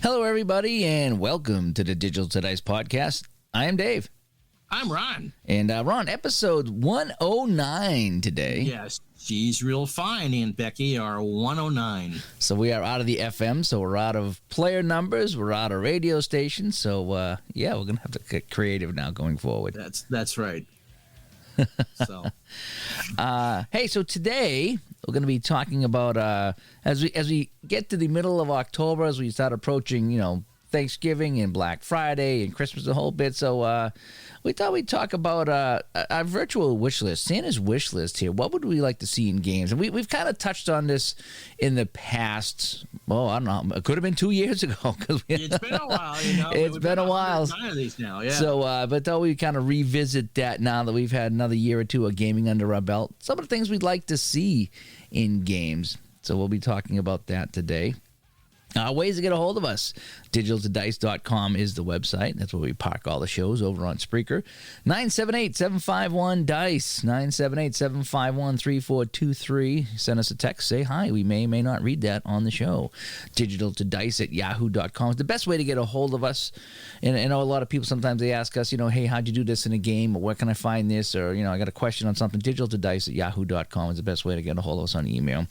Hello, everybody, and welcome to the Digital to Dice podcast. I am Dave. I'm Ron. And Ron, episode 109 today. Yes, she's real fine. And Becky are 109. So we are out of the FM, so we're out of player numbers, we're out of radio stations. So, we're going to have to get creative now going forward. That's right. So, hey, so today we're going to be talking about as we get to the middle of October, as we start approaching, Thanksgiving and Black Friday and Christmas, a whole bit. So we thought we'd talk about our virtual wish list, Santa's wish list here. What would we like to see in games? And we've kind of touched on this in the past. Well, I don't know. It could have been 2 years ago. It's been a while, It's been a while. Of these now, yeah. So, but thought we kind of revisit that now that we've had another year or two of gaming under our belt. Some of the things we'd like to see in games. So we'll be talking about that today. Ways to get a hold of us. DigitalToDice.com is the website. That's where we park all the shows over on Spreaker. 978-751-DICE. 978-751-3423. Send us a text. Say hi. We may or may not read that on the show. DigitalToDice@yahoo.com is the best way to get a hold of us. And I know a lot of people, sometimes they ask us, hey, how'd you do this in a game? Or where can I find this? Or, I got a question on something. DigitalToDice@yahoo.com is the best way to get a hold of us on email.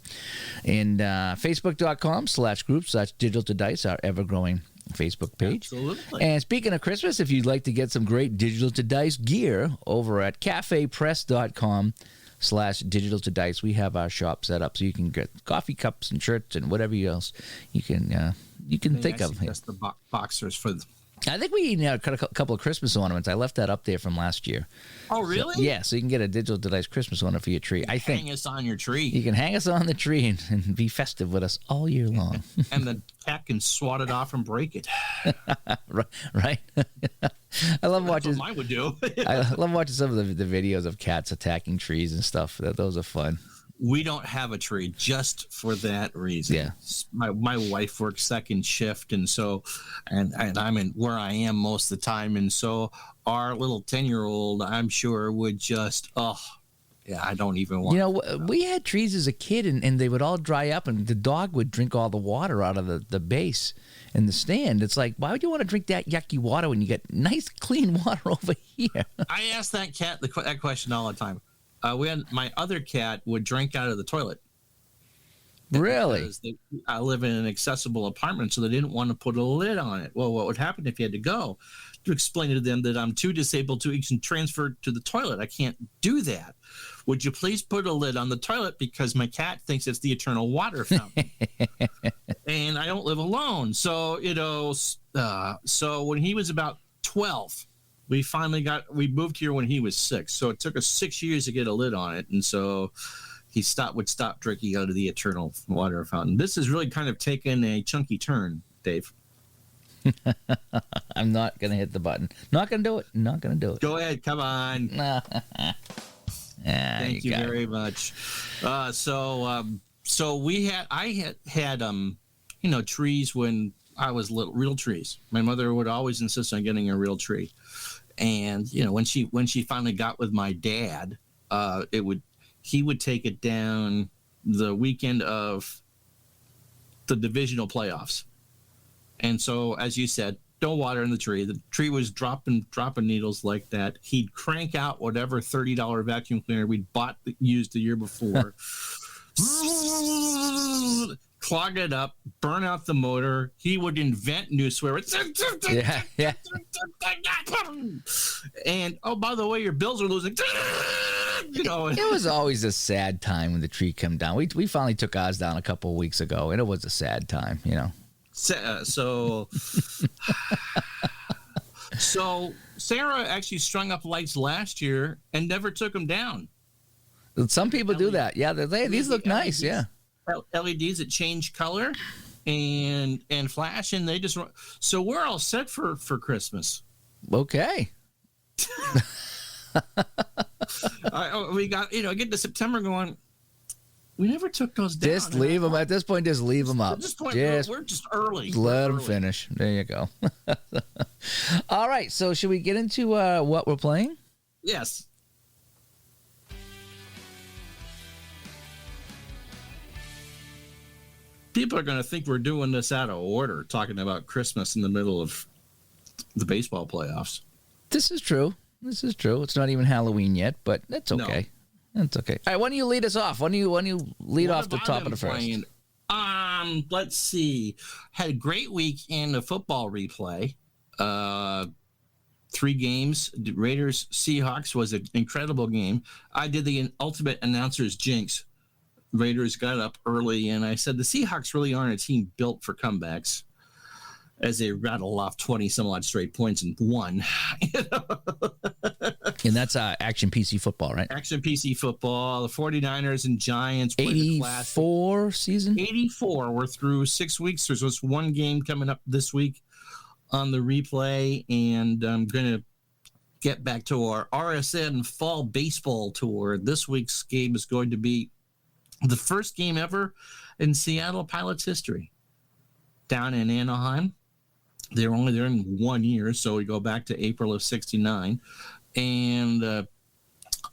And Facebook.com/group/Digital to Dice, our ever-growing Facebook page. Absolutely. And speaking of Christmas, if you'd like to get some great Digital to Dice gear over at cafepress.com/Digital to Dice, we have our shop set up so you can get coffee cups and shirts and whatever else you can think of. Just the boxers for. I think we cut a couple of Christmas ornaments. I left that up there from last year. Oh, really? So, yeah, so you can get a Digital to Dice Christmas ornament for your tree. I think hang us on your tree. You can hang us on the tree and be festive with us all year long. And the cat can swat it off and break it. Right. I love watching. That's what mine would do. I love watching some of the videos of cats attacking trees and stuff. Those are fun. We don't have a tree just for that reason. Yeah. My wife works second shift, and I'm in where I am most of the time, and so our little 10-year-old, I'm sure, would just I don't even want. We had trees as a kid, and they would all dry up, and the dog would drink all the water out of the base in the stand. It's like, why would you want to drink that yucky water when you get nice clean water over here? I ask that cat that question all the time. My other cat would drink out of the toilet. Really? I live in an accessible apartment, so they didn't want to put a lid on it. Well, what would happen if you had to go? To explain to them that I'm too disabled to even transfer to the toilet. I can't do that. Would you please put a lid on the toilet because my cat thinks it's the eternal water fountain, and I don't live alone. So so when he was about 12. We moved here when he was 6, so it took us 6 years to get a lid on it, and so he would stop drinking out of the eternal water fountain. This has really kind of taken a chunky turn, Dave. I'm not going to hit the button. Not going to do it. Not going to do it. Go ahead. Come on. Thank you very much. So I had trees when I was little, real trees. My mother would always insist on getting a real tree. And when she finally got with my dad, he would take it down the weekend of the divisional playoffs. And so, as you said, no water in the tree. The tree was dropping needles like that. He'd crank out whatever $30 vacuum cleaner we'd used the year before. Clog it up, burn out the motor. He would invent new swear words. Yeah. And by the way, your bills are losing. It was always a sad time when the tree came down. We finally took ours down a couple of weeks ago, and it was a sad time. So Sarah actually strung up lights last year and never took them down. Some people do that. Yeah, these look nice. Yeah. LEDs that change color and flash, and they just so we're all set for Christmas. Okay. We got get to September going. We never took those down. Just leave them at this point. Just leave them up. At this point, we're just early. Let them finish. There you go. All right. So should we get into what we're playing? Yes. People are going to think we're doing this out of order, talking about Christmas in the middle of the baseball playoffs. This is true. It's not even Halloween yet, but that's okay. That's okay. All right, why don't you lead us off? Why don't you lead off the top of the first? Let's see. Had a great week in the football replay. 3 games. Raiders Seahawks was an incredible game. I did the ultimate announcer's jinx. Raiders got up early, and I said the Seahawks really aren't a team built for comebacks, as they rattle off 20 some odd straight points and won. And that's Action PC Football, right? Action PC Football. The 49ers and Giants. 84 season? 84. We're through 6 weeks. There's just one game coming up this week on the replay, and I'm going to get back to our RSN Fall Baseball Tour. This week's game is going to be the first game ever in Seattle Pilots history down in Anaheim. They were only there in 1 year, so we go back to April of '69. And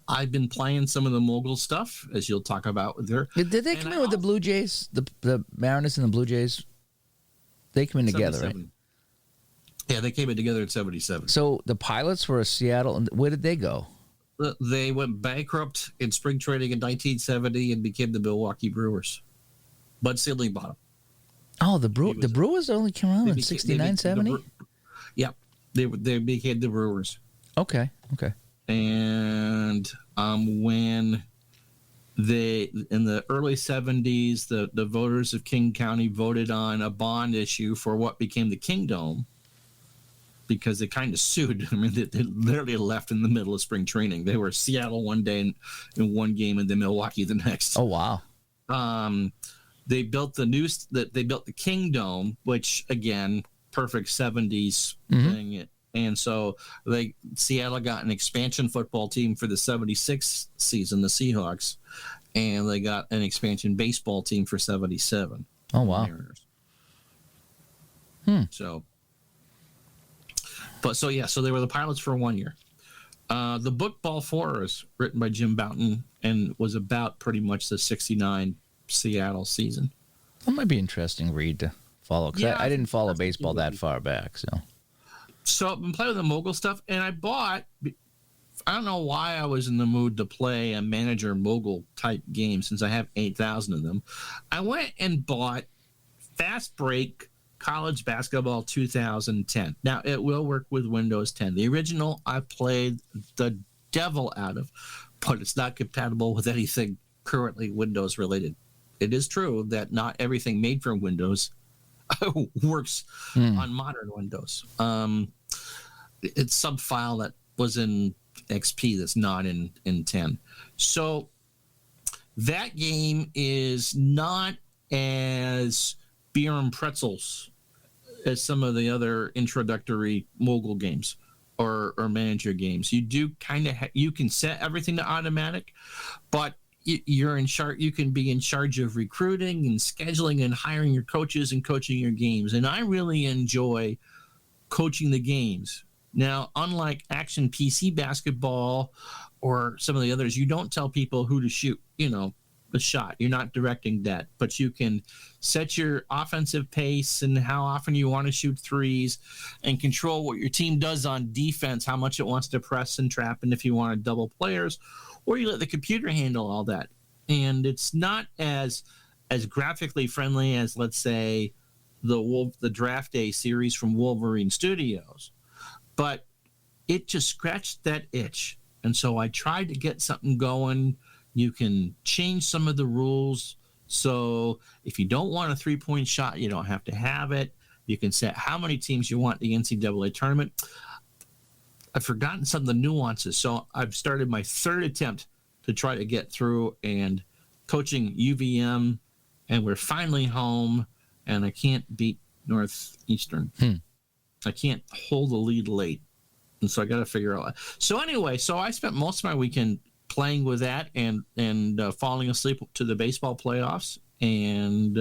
I've been playing some of the mogul stuff, as you'll talk about there. Did they come in with the Blue Jays? The Mariners and the Blue Jays? They come in together, right? Yeah, they came in together in '77. So the Pilots were a Seattle, and where did they go? They went bankrupt in spring training in 1970 and became the Milwaukee Brewers. Bud Selig bought them. Oh, the Brewers only came around in 69, 70? Yeah, they became the Brewers. Okay. And when in the early 70s, the voters of King County voted on a bond issue for what became the Kingdome, because they kind of sued. I mean, they literally left in the middle of spring training. They were Seattle one day in one game, and then Milwaukee the next. Oh, wow. They built the Kingdome, which again, perfect 70s thing. And so Seattle got an expansion football team for the 76 season, the Seahawks, and they got an expansion baseball team for 77. Oh, wow. Mariners. So they were the Pilots for 1 year. The book Ball 4 is written by Jim Bouton and was about pretty much the 69 Seattle season. That might be an interesting read to follow, because I didn't follow baseball that far back. So I've been playing with the mogul stuff, and I don't know why I was in the mood to play a manager mogul type game, since I have 8,000 of them. I went and bought Fast Break College Basketball 2010. Now, it will work with Windows 10. The original I played the devil out of, but it's not compatible with anything currently Windows related. It is true that not everything made for Windows works on modern Windows. It's some file that was in XP that's not in 10. So that game is not as beer and pretzels as some of the other introductory mogul games or manager games. You do kind of you can set everything to automatic, but you're in charge. You can be in charge of recruiting and scheduling and hiring your coaches and coaching your games. And I really enjoy coaching the games. Now, unlike Action PC Basketball or some of the others, you don't tell people who to shoot, the shot. You're not directing that, but you can set your offensive pace and how often you want to shoot threes and control what your team does on defense, how much it wants to press and trap, and if you want to double players, or you let the computer handle all that. And it's not as graphically friendly as, let's say, the Draft Day series from Wolverine Studios, but it just scratched that itch. And so I tried to get something going. You can change some of the rules. So if you don't want a 3-point shot, you don't have to have it. You can set how many teams you want in the NCAA tournament. I've forgotten some of the nuances. So I've started my third attempt to try to get through and coaching UVM, and we're finally home, and I can't beat Northeastern. I can't hold the lead late. And so I got to figure out. So anyway, I spent most of my weekend playing with that and falling asleep to the baseball playoffs and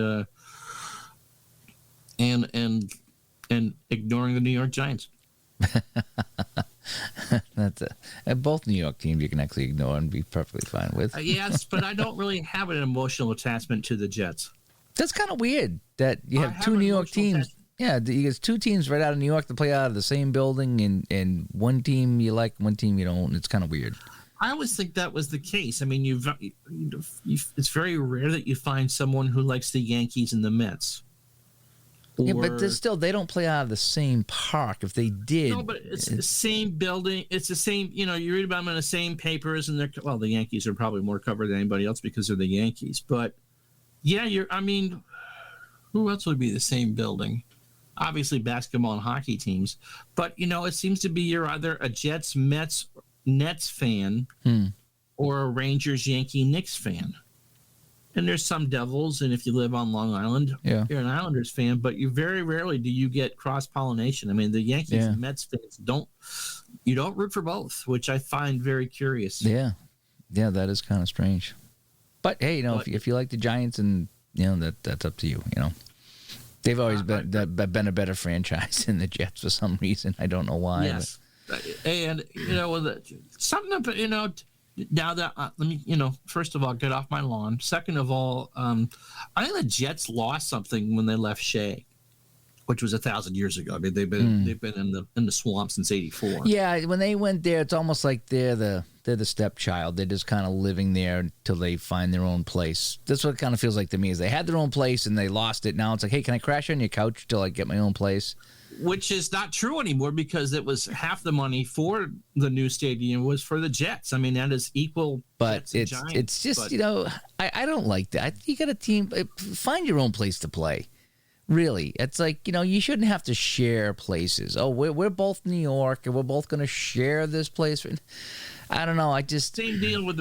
ignoring the New York Giants. That's both New York teams you can actually ignore and be perfectly fine with. Yes, but I don't really have an emotional attachment to the Jets. That's kind of weird that you I have have two an New York emotional teams. Yeah, you get two teams right out of New York to play out of the same building, and one team you like, one team you don't. It's kind of weird. I always think that was the case. I mean, it's very rare that you find someone who likes the Yankees and the Mets. Yeah, but they don't play out of the same park. If they did, no, but it's the same building. It's the same. You know, you read about them in the same papers, and the Yankees are probably more covered than anybody else because they're the Yankees. But yeah, I mean, who else would be the same building? Obviously, basketball and hockey teams. But it seems to be you're either a Jets, Mets, Nets fan, or a Rangers, Yankee, Knicks fan. And there's some Devils, and if you live on Long Island, you're an Islanders fan, but you very rarely do you get cross-pollination. I mean, the Yankees and Mets fans don't root for both, which I find very curious. Yeah, that is kind of strange. But hey, if you like the Giants, and that's up to you. They've always been a better franchise than the Jets for some reason. I don't know why. Yes, and something about now that let me first of all get off my lawn. Second of all, I think the Jets lost something when they left Shea, which was 1,000 years ago. I mean, they've been in the swamp since '84. Yeah, when they went there, it's almost like they're the stepchild. They're just kind of living there until they find their own place. That's what it kind of feels like to me. Is they had their own place and they lost it. Now it's like, hey, can I crash on your couch till I get my own place? Which is not true anymore because it was half the money for the new stadium was for the Jets. I mean, that is equal. But it's just, I don't like that. You got a team, find your own place to play. Really. It's like, you shouldn't have to share places. Oh, we're both New York and we're both going to share this place. I don't know. Same deal with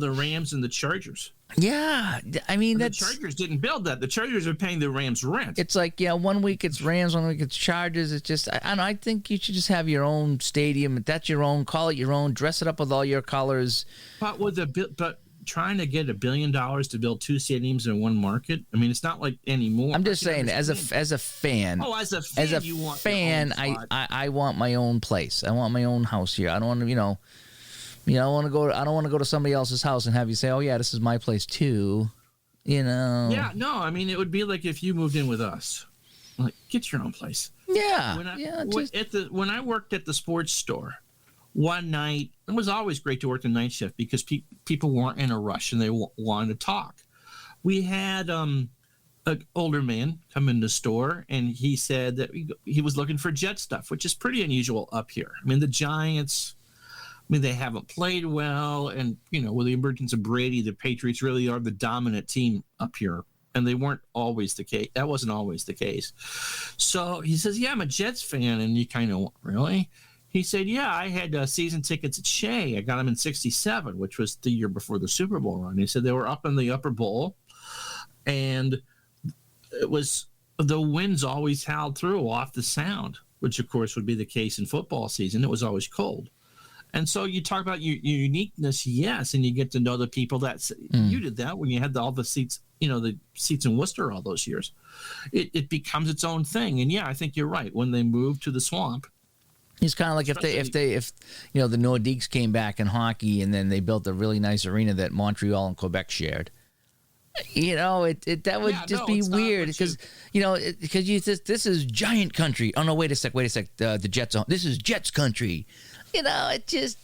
the Rams and the Chargers. Yeah, I mean the Chargers didn't build that. The Chargers are paying the Rams rent. It's like 1 week it's Rams, 1 week it's Chargers. It's just I don't know. I think you should just have your own stadium. That's your own. Call it your own. Dress it up with all your colors. But trying to get $1 billion to build two stadiums in one market. I mean, it's not like anymore. I'm just saying, as a fan. Oh, as a fan, you want your own spot. I want my own place. I want my own house here. I don't want to I don't want to go to somebody else's house and have you say, "Oh yeah, this is my place too." Yeah, no. I mean, it would be like if you moved in with us. Like, get your own place. Yeah. When I worked at the sports store, one night it was always great to work the night shift because people weren't in a rush and they wanted to talk. We had an older man come in the store and he said that he was looking for Jet stuff, which is pretty unusual up here. I mean, the Giants. They haven't played well, and with the emergence of Brady, the Patriots really are the dominant team up here, and they weren't always the case. That wasn't always the case. So he says, "Yeah, I'm a Jets fan," and you kind of really. He said, "Yeah, I had season tickets at Shea. I got them in '67, which was the year before the Super Bowl run." He said they were up in the upper bowl, and it was the winds always howled through off the sound, which of course would be the case in football season. It was always cold. And so you talk about your uniqueness, yes, and you get to know the people that you did that when you had all the seats, the seats in Worcester all those years. It becomes its own thing, and yeah, I think you're right. When they moved to the swamp, it's kind of like if the Nordiques came back in hockey and then they built a really nice arena that Montreal and Quebec shared. That would be weird because this is giant country. Oh no, wait a sec. The Jets. This is Jets country. It just,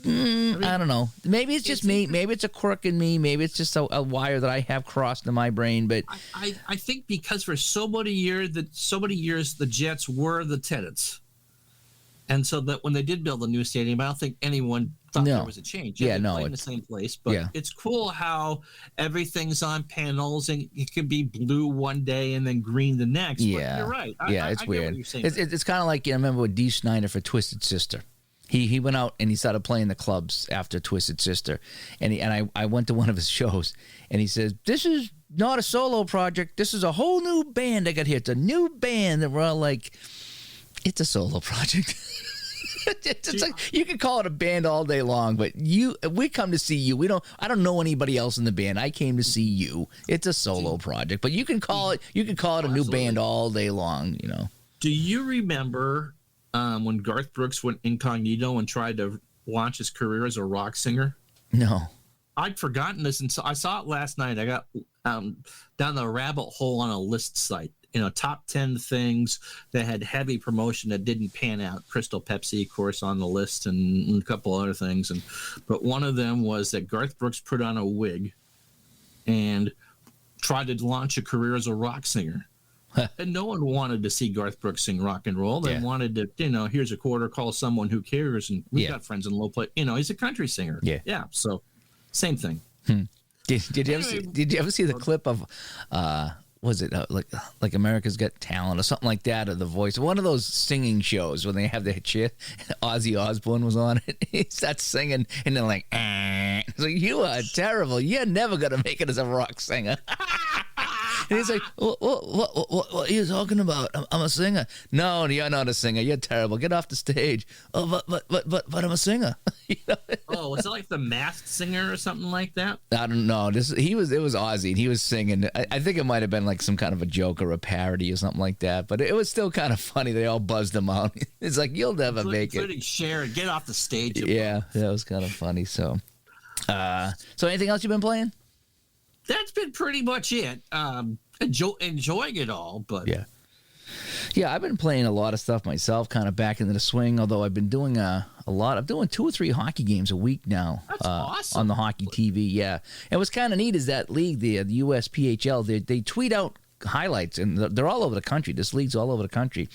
I don't know. Maybe it's just me. Maybe it's a quirk in me. Maybe it's just a wire that I have crossed in my brain. But I think because for so many years the Jets were the tenants, and so that when they did build a new stadium, I don't think anyone thought there was a change. They played in the same place, but it's cool how everything's on panels and it can be blue one day and then green the next. Yeah, but you're right. It's weird. It's kind of like I remember with Dee Snider for Twisted Sister. He went out and he started playing the clubs after Twisted Sister, and I went to one of his shows, and he says, "This is not a solo project. This is a whole new band I got here. It's a new band." And we're all like, "It's a solo project." It's like, you can call it a band all day long, but we come to see you. I don't know anybody else in the band. I came to see you. It's a solo project, but you can call it a new band all day long. Do you remember? When Garth Brooks went incognito and tried to launch his career as a rock singer? No. I'd forgotten this, and so I saw it last night. I got down the rabbit hole on a list site. Top 10 things that had heavy promotion that didn't pan out. Crystal Pepsi, of course, on the list, and a couple other things. But one of them was that Garth Brooks put on a wig and tried to launch a career as a rock singer. And no one wanted to see Garth Brooks sing rock and roll. They wanted to, here's a quarter, call someone who cares. And we've got friends in low play. He's a country singer. Yeah. Yeah. So same thing. Did you ever see the clip of, was it like America's Got Talent or something like that, or The Voice, one of those singing shows when they have their shit? Ozzy Osbourne was on it. He starts singing, and they're like, so you are terrible. You're never gonna make it as a rock singer. And he's like, what are you talking about? I'm a singer. No, you're not a singer. You're terrible. Get off the stage. Oh, but I'm a singer. Oh, was it like The Masked Singer or something like that? I don't know. It was Ozzy, and he was singing. I think it might have been like some kind of a joke or a parody or something like that. But it was still kind of funny. They all buzzed him out. It's like, you'll never make it. Including Cher, get off the stage. Yeah, that was kind of funny. So anything else you've been playing? That's been pretty much it. Enjoying it all, but yeah, I've been playing a lot of stuff myself, kind of back into the swing. Although I've been doing a lot. I'm doing 2 or 3 hockey games a week now. That's awesome. On the hockey TV. Yeah, and what's kind of neat is that league, the USPHL. They tweet out highlights, and they're all over the country. This league's all over the country.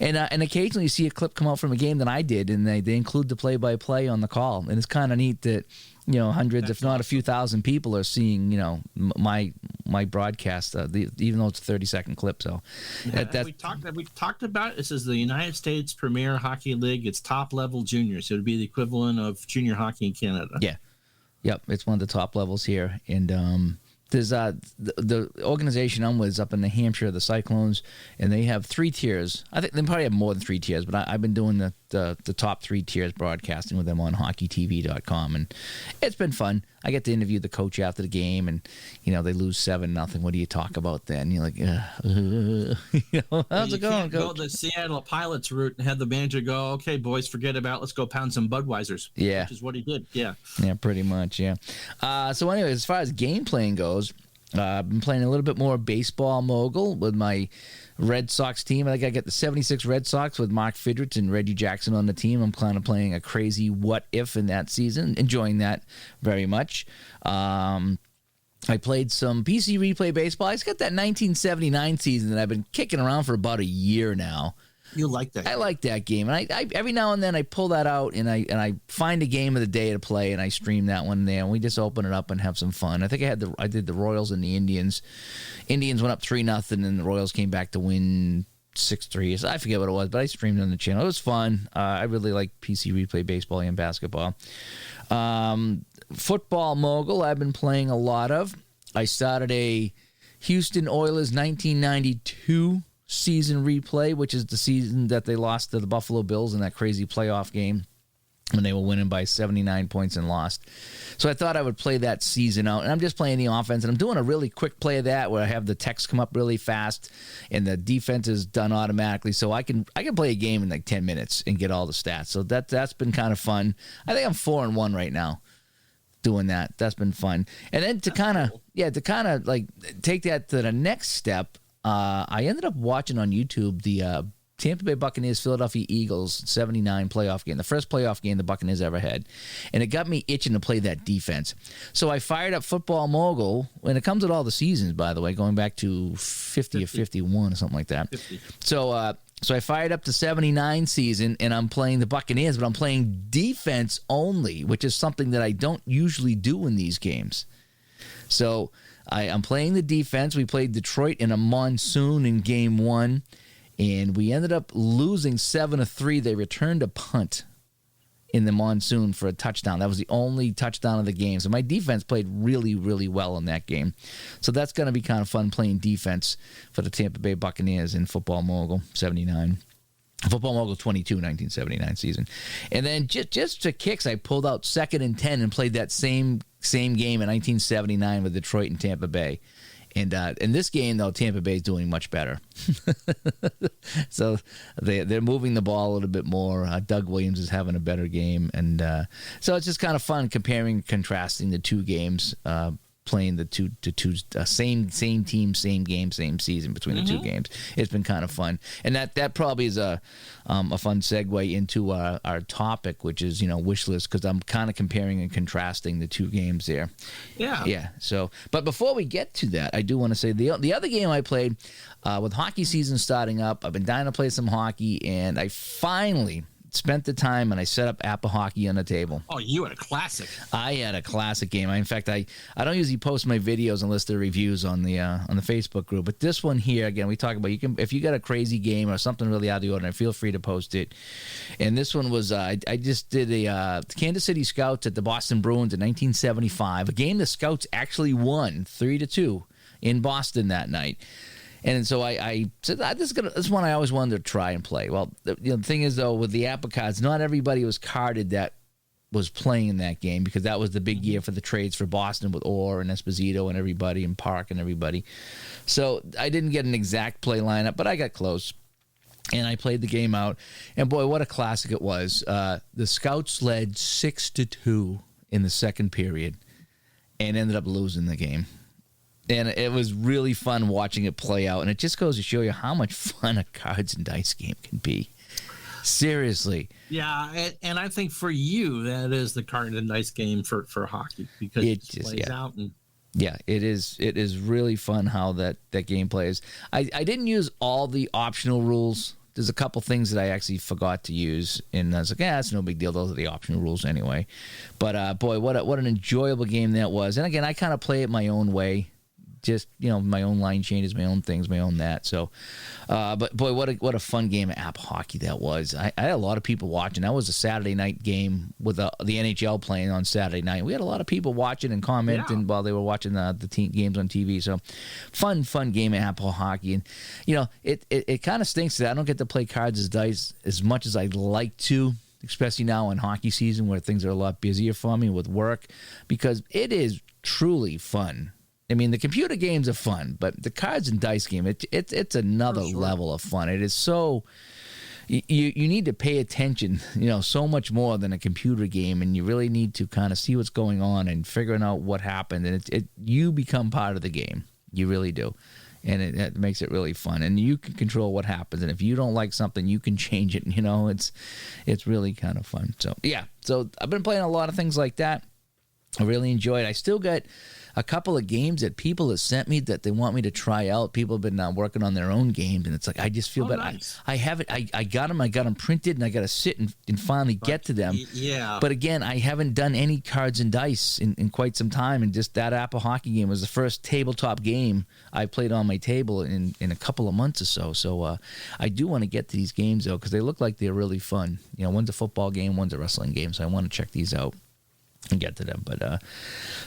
And occasionally you see a clip come out from a game that I did, and they include the play-by-play on the call. And it's kind of neat that hundreds, if not a few thousand people are seeing my broadcast, even though it's a 30-second clip. So we talked about it. This is the United States Premier Hockey League. It's top-level juniors. So it would be the equivalent of junior hockey in Canada. Yeah, yep. It's one of the top levels here, and there's the organization I'm with is up in New Hampshire, the Cyclones, and they have 3 tiers. I think they probably have more than 3 tiers, but I've been doing the top 3 tiers broadcasting with them on hockeytv.com, and it's been fun. I get to interview the coach after the game, and they lose 7-0. What do you talk about then? You're like, how's it going, coach? Go the Seattle Pilots route and have the manager go, okay, boys, forget about it. Let's go pound some Budweisers. Yeah, which is what he did. Yeah, pretty much. Yeah. So anyway, as far as game playing goes, I've been playing a little bit more baseball mogul with my Red Sox team. I think I got the 76 Red Sox with Mark Fidrich and Reggie Jackson on the team. I'm kind of playing a crazy what if in that season, enjoying that very much. I played some PC Replay Baseball. I just got that 1979 season that I've been kicking around for about a year now. You like that? I like that game, and I every now and then I pull that out and I find a game of the day to play, and I stream that one there, and we just open it up and have some fun. I think I did the Royals and the Indians. Indians went up 3-0, and the Royals came back to win 6-3. So I forget what it was, but I streamed on the channel. It was fun. I really like PC Replay Baseball and basketball. Football mogul I've been playing a lot of. I started a Houston Oilers 1992 season replay, which is the season that they lost to the Buffalo Bills in that crazy playoff game when they were winning by 79 points and lost. So I thought I would play that season out, and I'm just playing the offense, and I'm doing a really quick play of that where I have the text come up really fast, and the defense is done automatically, so I can play a game in like 10 minutes and get all the stats. So that's been kind of fun. I think I'm 4-1 right now doing that. That's been fun. And then to kind of like take that to the next step, I ended up watching on YouTube the Tampa Bay Buccaneers Philadelphia Eagles 79 playoff game, the first playoff game the Buccaneers ever had, and it got me itching to play that defense. So I fired up Football Mogul, and it comes with all the seasons, by the way, going back to 50 or 51 or something like that. 50. So I fired up the 79 season, and I'm playing the Buccaneers, but I'm playing defense only, which is something that I don't usually do in these games. So I'm playing the defense. We played Detroit in a monsoon in game 1, and we ended up losing 7-3. They returned a punt in the monsoon for a touchdown. That was the only touchdown of the game. So my defense played really, really well in that game. So that's going to be kind of fun playing defense for the Tampa Bay Buccaneers in Football Mogul 79. Football Mogul 22, 1979 season. And then just to kicks, I pulled out 2nd and 10 and played that same game in 1979 with Detroit and Tampa Bay. And in this game, though, Tampa Bay is doing much better. So they're moving the ball a little bit more. Doug Williams is having a better game. And so it's just kind of fun comparing and contrasting the two games, playing the two same team, same game, same season between the two games. It's been kind of fun. And that probably is a fun segue into our topic, which is, wish list, because I'm kind of comparing and contrasting the two games there. Yeah. So, but before we get to that, I do want to say the other game I played with hockey season starting up, I've been dying to play some hockey, and I finally spent the time and I set up Apple Hockey on the table. Oh, you had a classic. I had a classic game. In fact, I don't usually post my videos unless they're reviews on the Facebook group. But this one here, again, we talk about, if you got a crazy game or something really out of the ordinary, feel free to post it. And this one was I just did a Kansas City Scouts at the Boston Bruins in 1975, a game the Scouts actually won 3-2 in Boston that night. And so I said, this is one I always wanted to try and play. Well, the thing is, though, with the Apple cards, not everybody was carded that was playing in that game, because that was the big year for the trades for Boston with Orr and Esposito and everybody, and Park and everybody. So I didn't get an exact play lineup, but I got close. And I played the game out. And, boy, what a classic it was. The Scouts led 6-2 in the second period and ended up losing the game. And it was really fun watching it play out. And it just goes to show you how much fun a cards and dice game can be. Seriously. Yeah, and I think for you, that is the cards and dice game for hockey, because it just plays out. And yeah, it is. It is really fun how that game plays. I didn't use all the optional rules. There's a couple things that I actually forgot to use, and I was like, it's no big deal. Those are the optional rules anyway. But, boy, what an enjoyable game that was. And, again, I kind of play it my own way. Just, my own line changes, my own things, my own that. So, but boy, what a fun game of app hockey that was. I had a lot of people watching. That was a Saturday night game with the NHL playing on Saturday night. We had a lot of people watching and commenting while they were watching the team games on TV. So, fun game of Apple hockey. And, it kind of stinks that I don't get to play cards as dice as much as I'd like to, especially now in hockey season where things are a lot busier for me with work, because it is truly fun. I mean, the computer games are fun, but the cards and dice game, it's another level of fun. It is so you need to pay attention, so much more than a computer game, and you really need to kind of see what's going on and figuring out what happened, and you become part of the game. You really do, and it makes it really fun, and you can control what happens. And if you don't like something, you can change it. It's really kind of fun. So yeah, so I've been playing a lot of things like that. I really enjoy it. I still got a couple of games that people have sent me that they want me to try out. People have been working on their own games, and it's like I just feel bad. Nice. I have it. I got them printed, and I got to sit and finally get to them. Yeah. But again, I haven't done any cards and dice in quite some time, and just that Apple hockey game was the first tabletop game I played on my table in a couple of months or so. So I do want to get to these games, though, because they look like they're really fun. One's a football game, one's a wrestling game, so I want to check these out and get to them. But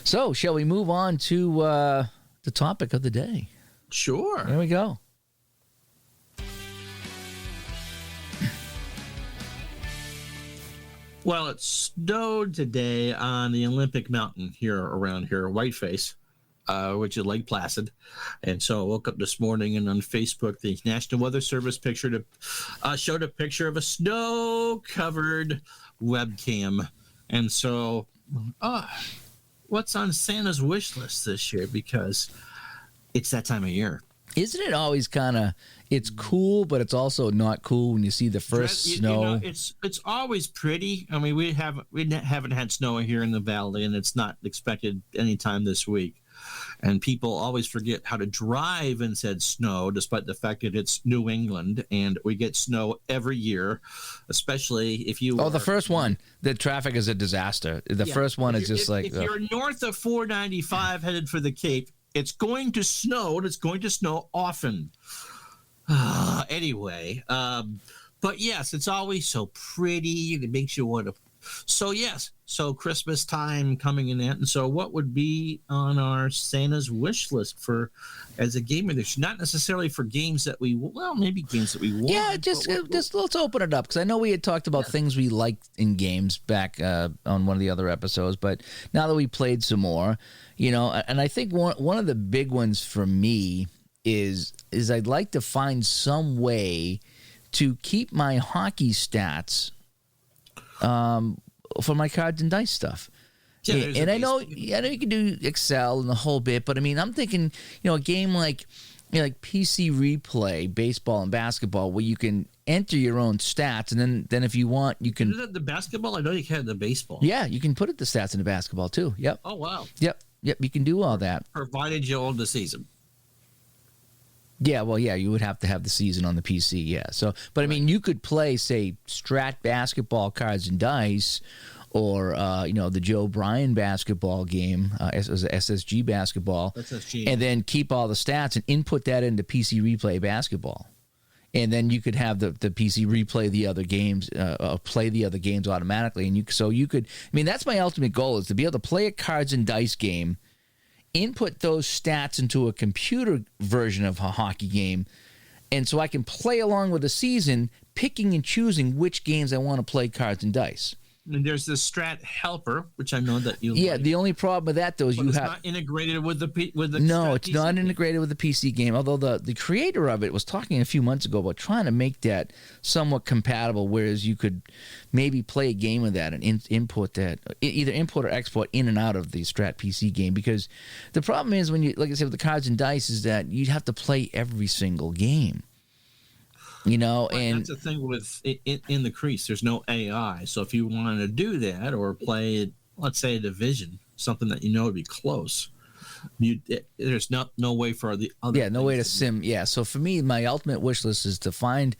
so shall we move on to the topic of the day? Sure. Here we go. Well, it snowed today on the Olympic Mountain around here, Whiteface, which is Lake Placid. And so I woke up this morning, and on Facebook, the National Weather Service showed a picture of a snow-covered webcam. And so, what's on Santa's wish list this year? Because it's that time of year. Isn't it always kind of, it's cool, but it's also not cool when you see the first snow? It's always pretty. I mean, we haven't had snow here in the valley, and it's not expected anytime this week. And people always forget how to drive in said snow, despite the fact that it's New England and we get snow every year, especially if you. The first one, the traffic is a disaster. The first one is just if you're north of 495 headed for the Cape, it's going to snow, and it's going to snow often. Anyway, but yes, it's always so pretty. It makes you want to So yes, so Christmas time coming in that, and so what would be on our Santa's wish list for as a gamer this year? Not necessarily for games that maybe games that we want. Yeah, just let's open it up because I know we had talked about things we liked in games back on one of the other episodes, but now that we played some more, and I think one of the big ones for me is I'd like to find some way to keep my hockey stats for my cards and dice stuff. Yeah, and I know you can do Excel and the whole bit, but I mean, I'm thinking, a game like PC Replay, baseball and basketball, where you can enter your own stats, and then if you want, you can. Is that the basketball? I know you can the baseball. Yeah, you can put the stats in the basketball too. Yep. Oh wow. Yep. You can do all that, provided you own the season. Yeah, well, yeah, you would have to have the season on the PC, yeah. So, but I mean, you could play, say, Strat basketball cards and dice, or the Joe Bryan basketball game, SSG basketball, and then keep all the stats and input that into PC Replay basketball, and then you could have the PC Replay the other games, play the other games automatically, and you could. I mean, that's my ultimate goal is to be able to play a cards and dice game. Input those stats into a computer version of a hockey game, and so I can play along with the season, picking and choosing which games I want to play cards and dice. And there's the Strat Helper, which I know that you. Yeah, like. The only problem with that though is it's not integrated with the No, Strat it's PC not game. integrated with the PC game. Although the creator of it was talking a few months ago about trying to make that somewhat compatible, whereas you could maybe play a game with that and input that, either import or export in and out of the Strat PC game. Because the problem is when you, like I said, with the cards and dice, is that you'd have to play every single game. And that's the thing with in the crease. There's no AI, so if you wanted to do that or play, let's say, a division, something that would be close, there's no way for the other. Yeah, no way to sim. Yeah, so for me, my ultimate wish list is to find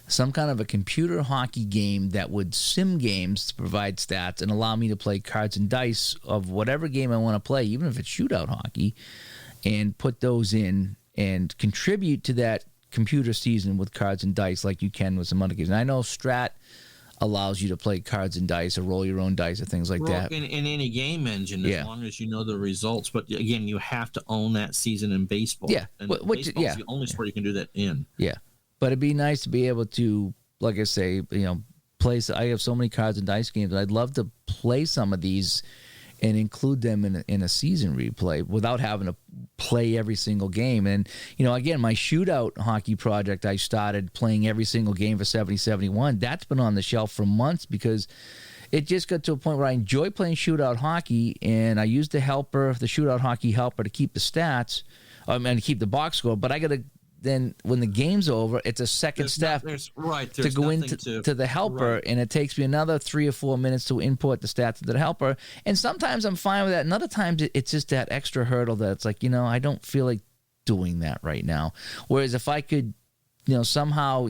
some kind of a computer hockey game that would sim games to provide stats and allow me to play cards and dice of whatever game I want to play, even if it's shootout hockey, and put those in and contribute to that computer season with cards and dice like you can with some other games. And I know Strat allows you to play cards and dice or roll your own dice or things like that. In any game engine, as long as you know the results. But again, you have to own that season in baseball. Yeah. And baseball's the only sport you can do that in. Yeah. But it'd be nice to be able to, like I say, play. I have so many cards and dice games. I'd love to play some of these and include them in a season replay without having to play every single game. And, again, my shootout hockey project, I started playing every single game for 70-71. That's been on the shelf for months because it just got to a point where I enjoy playing shootout hockey, and I used the shootout hockey helper to keep the stats, and to keep the box score, but I got to then when the game's over, it's a second step to go into the helper, and it takes me another 3 or 4 minutes to import the stats to the helper. And sometimes I'm fine with that, and other times it's just that extra hurdle that it's like, I don't feel like doing that right now. Whereas if I could, somehow,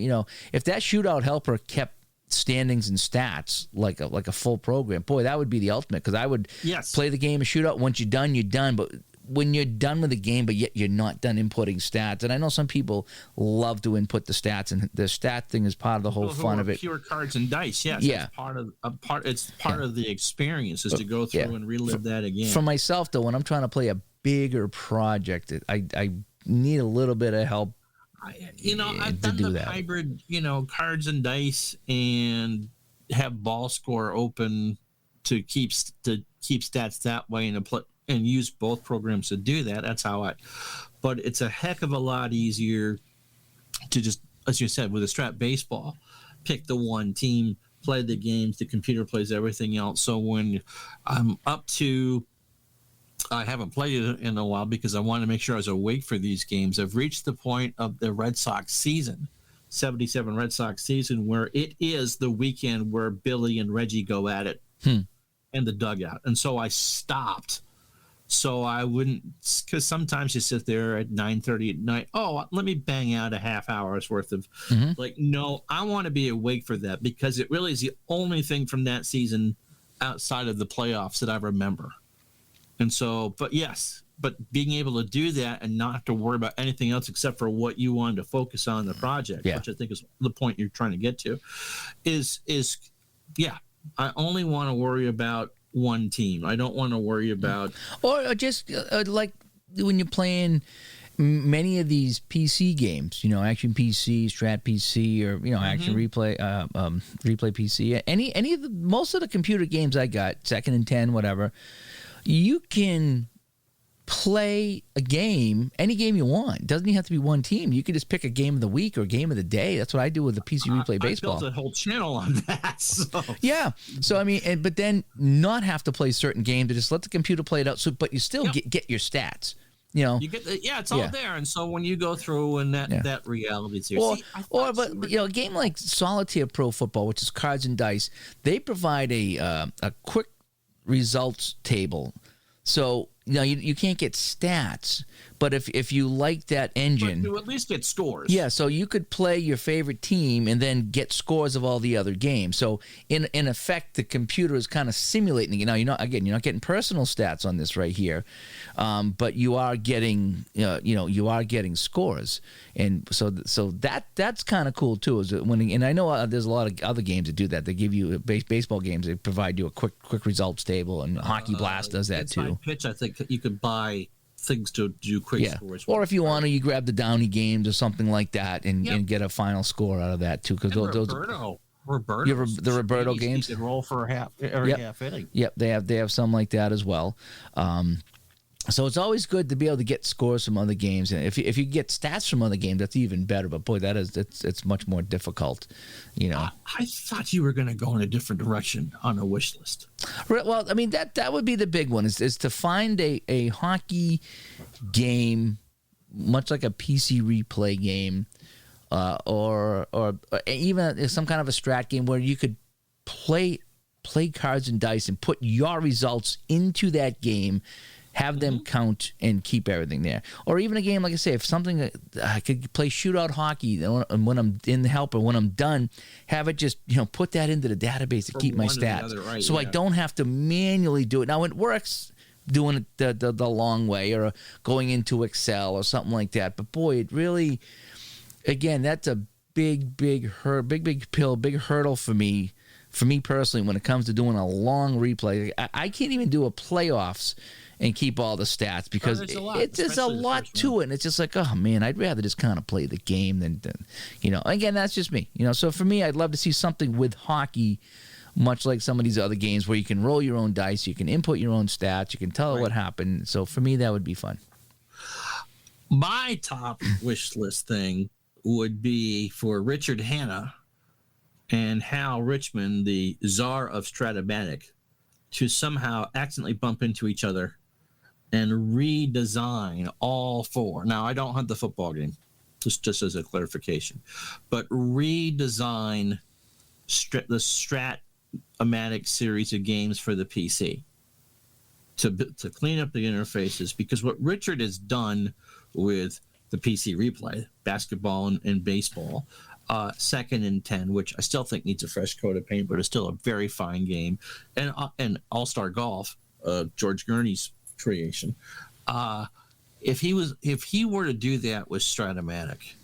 if that shootout helper kept standings and stats like a full program, boy, that would be the ultimate, because I would play the game of shootout. Once you're done, you're done. But when you're done with the game, but yet you're not done inputting stats. And I know some people love to input the stats, and the stat thing is part of the whole fun of it. Pure cards and dice, yes. Yeah. It's part of the experience is to go through and relive that again. For myself, though, when I'm trying to play a bigger project, I need a little bit of help. I've done the hybrid, cards and dice, and have ball score open to keep stats that way, and use both programs to do that. That's how but it's a heck of a lot easier to just, as you said, with a Strat baseball, pick the one team, play the games, the computer plays everything else. So when I'm up to, I haven't played it in a while because I wanted to make sure I was awake for these games. I've reached the point of the Red Sox season, 77 Red Sox season, where it is the weekend where Billy and Reggie go at it in the dugout. And so I stopped. So I wouldn't, because sometimes you sit there at 9:30 at night. Oh, let me bang out a half hour's worth of, no, I want to be awake for that, because it really is the only thing from that season outside of the playoffs that I remember. And so, but being able to do that and not have to worry about anything else except for what you wanted to focus on in the project, which I think is the point you're trying to get to, is I only want to worry about one team. I don't want to worry about or just like when you're playing many of these PC games, Action PC, Strat PC, or Action Replay, Replay PC. Any of most of the computer games I got, Second and 10, whatever, you can play a game, any game you want. It doesn't even have to be one team. You can just pick a game of the week or game of the day. That's what I do with the PC Replay Baseball. I built a whole channel on that. So. Yeah. So I mean, but then not have to play certain games. Just let the computer play it out. So, but you still get your stats. You get it's all there. And so when you go through and that reality is here. A game like Solitaire Pro Football, which is cards and dice, they provide a quick results table. So you can't get stats, but if you like that engine, but you at least get scores. Yeah, so you could play your favorite team and then get scores of all the other games. So in effect, the computer is kind of simulating it. Now you're not getting personal stats on this right here, but you are getting getting scores, and so that's kind of cool too. And I know there's a lot of other games that do that. They give you baseball games. They provide you a quick results table, and Hockey Blast does that too. Pitch, I think you could buy things to do quick scores. Or if you want to, you grab the Downey games or something like that and get a final score out of that too. Because those Roberto, the Roberto games. You can roll for half inning. Yep, they have some like that as well. So it's always good to be able to get scores from other games, and if you get stats from other games, that's even better. But boy, it's much more difficult, I thought you were going to go in a different direction on a wish list. Well, I mean that would be the big one is to find a hockey game, much like a PC replay game, or even some kind of a strat game where you could play cards and dice and put your results into that game. Have them count and keep everything there. Or even a game, like I say, if something I could play shootout hockey, and when I'm in the help or when I'm done, have it just put that into the database to keep my stats, so I don't have to manually do it. Now it works doing it the long way or going into Excel or something like that. But boy, it really, again, that's a big hurdle for me personally when it comes to doing a long replay. I can't even do a playoffs and keep all the stats because there's a lot to it, and it's just like, oh man, I'd rather just kind of play the game than Again, that's just me, So for me, I'd love to see something with hockey, much like some of these other games where you can roll your own dice, you can input your own stats, you can tell what happened. So for me, that would be fun. My top wish list thing would be for Richard Hanna and Hal Richmond, the czar of Stratomatic, to somehow accidentally bump into each other and redesign all four. Now, I don't hunt the football game, just as a clarification, but redesign the Strat-O-Matic series of games for the PC to clean up the interfaces, because what Richard has done with the PC replay, basketball and baseball, Second and 10, which I still think needs a fresh coat of paint, but it's still a very fine game, and All-Star Golf, George Gurney's creation. If he were to do that with Stratomatic,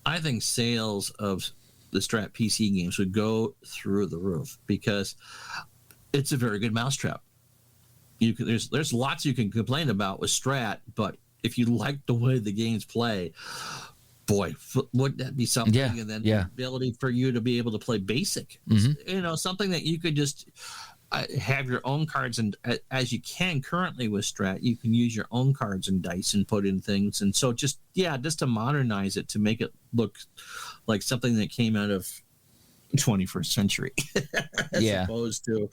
I think sales of the Strat PC games would go through the roof, because it's a very good mousetrap. There's lots you can complain about with Strat, but if you like the way the games play, boy, wouldn't that be something? Yeah, and then the ability for you to be able to play basic, something that you could just have your own cards, and as you can currently with Strat, you can use your own cards and dice and put in things. And so just to modernize it, to make it look like something that came out of 21st century as opposed to,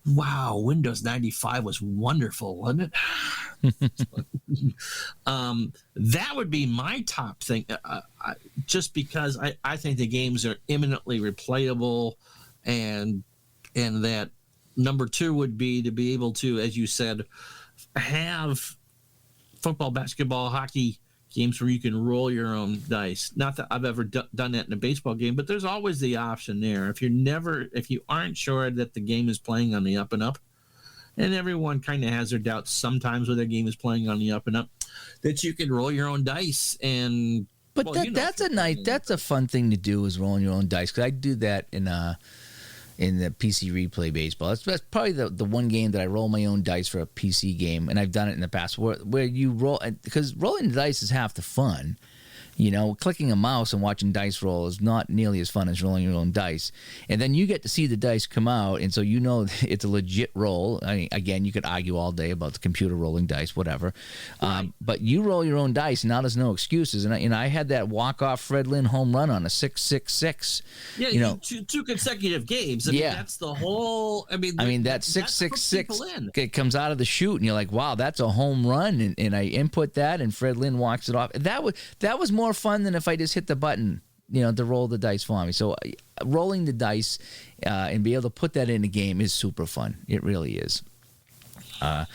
wow, Windows 95 was wonderful, wasn't it? That would be my top thing, just because I think the games are imminently replayable, and that number two would be to be able to, as you said, have football, basketball, hockey games where you can roll your own dice. Not that I've ever done that in a baseball game, but there's always the option there. If you aren't sure that the game is playing on the up and up, and everyone kind of has their doubts sometimes when their game is playing on the up and up, that you can roll your own dice. And that's a fun thing to do, is rolling your own dice. Because I do that in the PC replay baseball. That's probably the one game that I roll my own dice for a PC game, and I've done it in the past where you roll, because rolling the dice is half the fun. You know, clicking a mouse and watching dice roll is not nearly as fun as rolling your own dice. And then you get to see the dice come out, and so you know it's a legit roll. I mean, again, you could argue all day about the computer rolling dice, whatever. Right. But you roll your own dice, and now there's no excuses. And I had that walk-off Fred Lynn home run on a 6-6-6. Yeah, you know, two consecutive games. I mean, that's the whole. I mean, that 6-6-6, it comes out of the chute, and you're like, wow, that's a home run. And I input that, and Fred Lynn walks it off. That was more fun than if I just hit the button, you know, to roll the dice for me. So rolling the dice and be able to put that in a game is super fun. It really is. I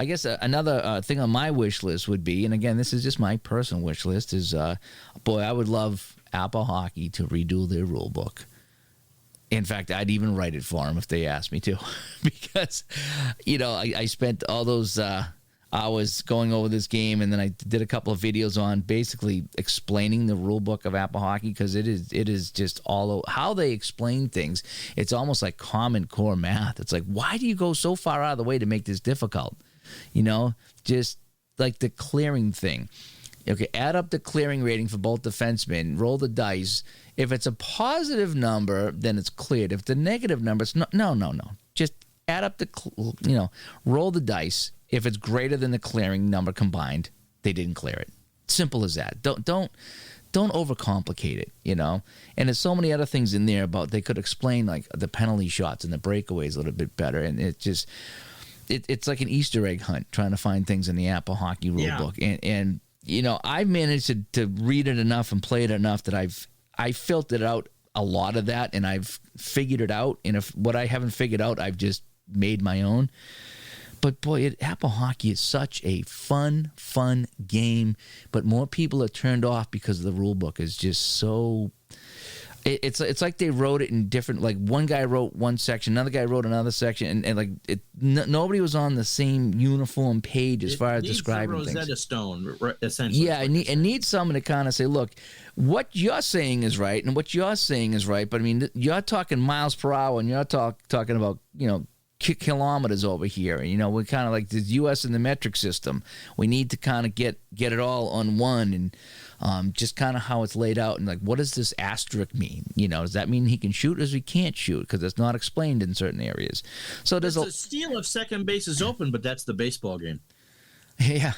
guess another thing on my wish list would be, and again, this is just my personal wish list, is, boy, I would love Apple Hockey to redo their rule book. In fact, I'd even write it for them if they asked me to, because, you know, I spent all those hours going over this game, and then I did a couple of videos on basically explaining the rule book of Apple Hockey, because it is just all how they explain things. It's almost like Common Core math. It's like, why do you go so far out of the way to make this difficult? You know, just like the clearing thing. Okay, add up the clearing rating for both defensemen, roll the dice. If it's a positive number, then it's cleared. If it's a negative number, it's no. Just add up roll the dice. If it's greater than the clearing number combined, they didn't clear it. Simple as that. Don't overcomplicate it, you know. And there's so many other things in there about they could explain like the penalty shots and the breakaways a little bit better. And it's like an Easter egg hunt trying to find things in the Apple Hockey rule book. And you know, I've managed to read it enough and play it enough that I filtered out a lot of that, and I've figured it out. And if what I haven't figured out, I've just made my own. But boy, Apple Hockey is such a fun game. But more people are turned off because the rule book is just so. It's like they wrote it in different. Like one guy wrote one section, another guy wrote another section, and like nobody was on the same uniform page as far as describing things. Rosetta Stone, essentially. Yeah, it needs someone to kind of say, look, what you're saying is right, and what you're saying is right. But I mean, you're talking miles per hour, and you're talking about, you know, kilometers over here. You know, we're kind of like the U.S. in the metric system. We need to kind of get it all on one, and just kind of how it's laid out, and like, what does this asterisk mean? You know, does that mean he can shoot, or he can't shoot? Because it's not explained in certain areas. So there's a steal if second base is open, but that's the baseball game. Yeah.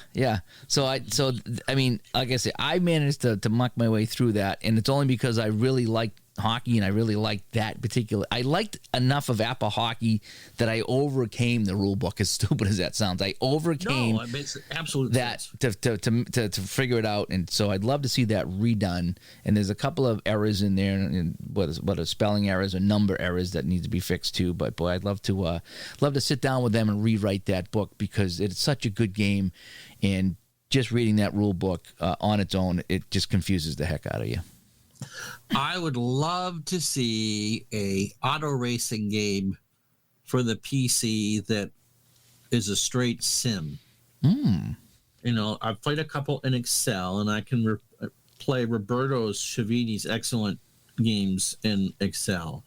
So I mean, like I say, I managed to muck my way through that, and it's only because I really like hockey, and I really liked that particular. I liked enough of Apple Hockey that I overcame the rule book. As stupid as that sounds, I overcame. No, it makes absolute that sense. to figure it out, and so I'd love to see that redone. And there's a couple of errors in there, and what are spelling errors or number errors that need to be fixed too. But boy, I'd love to sit down with them and rewrite that book, because it's such a good game, and just reading that rule book on its own, it just confuses the heck out of you. I would love to see a auto racing game for the PC that is a straight sim. You know, I've played a couple in Excel, and I can play Roberto Chavini's excellent games in Excel,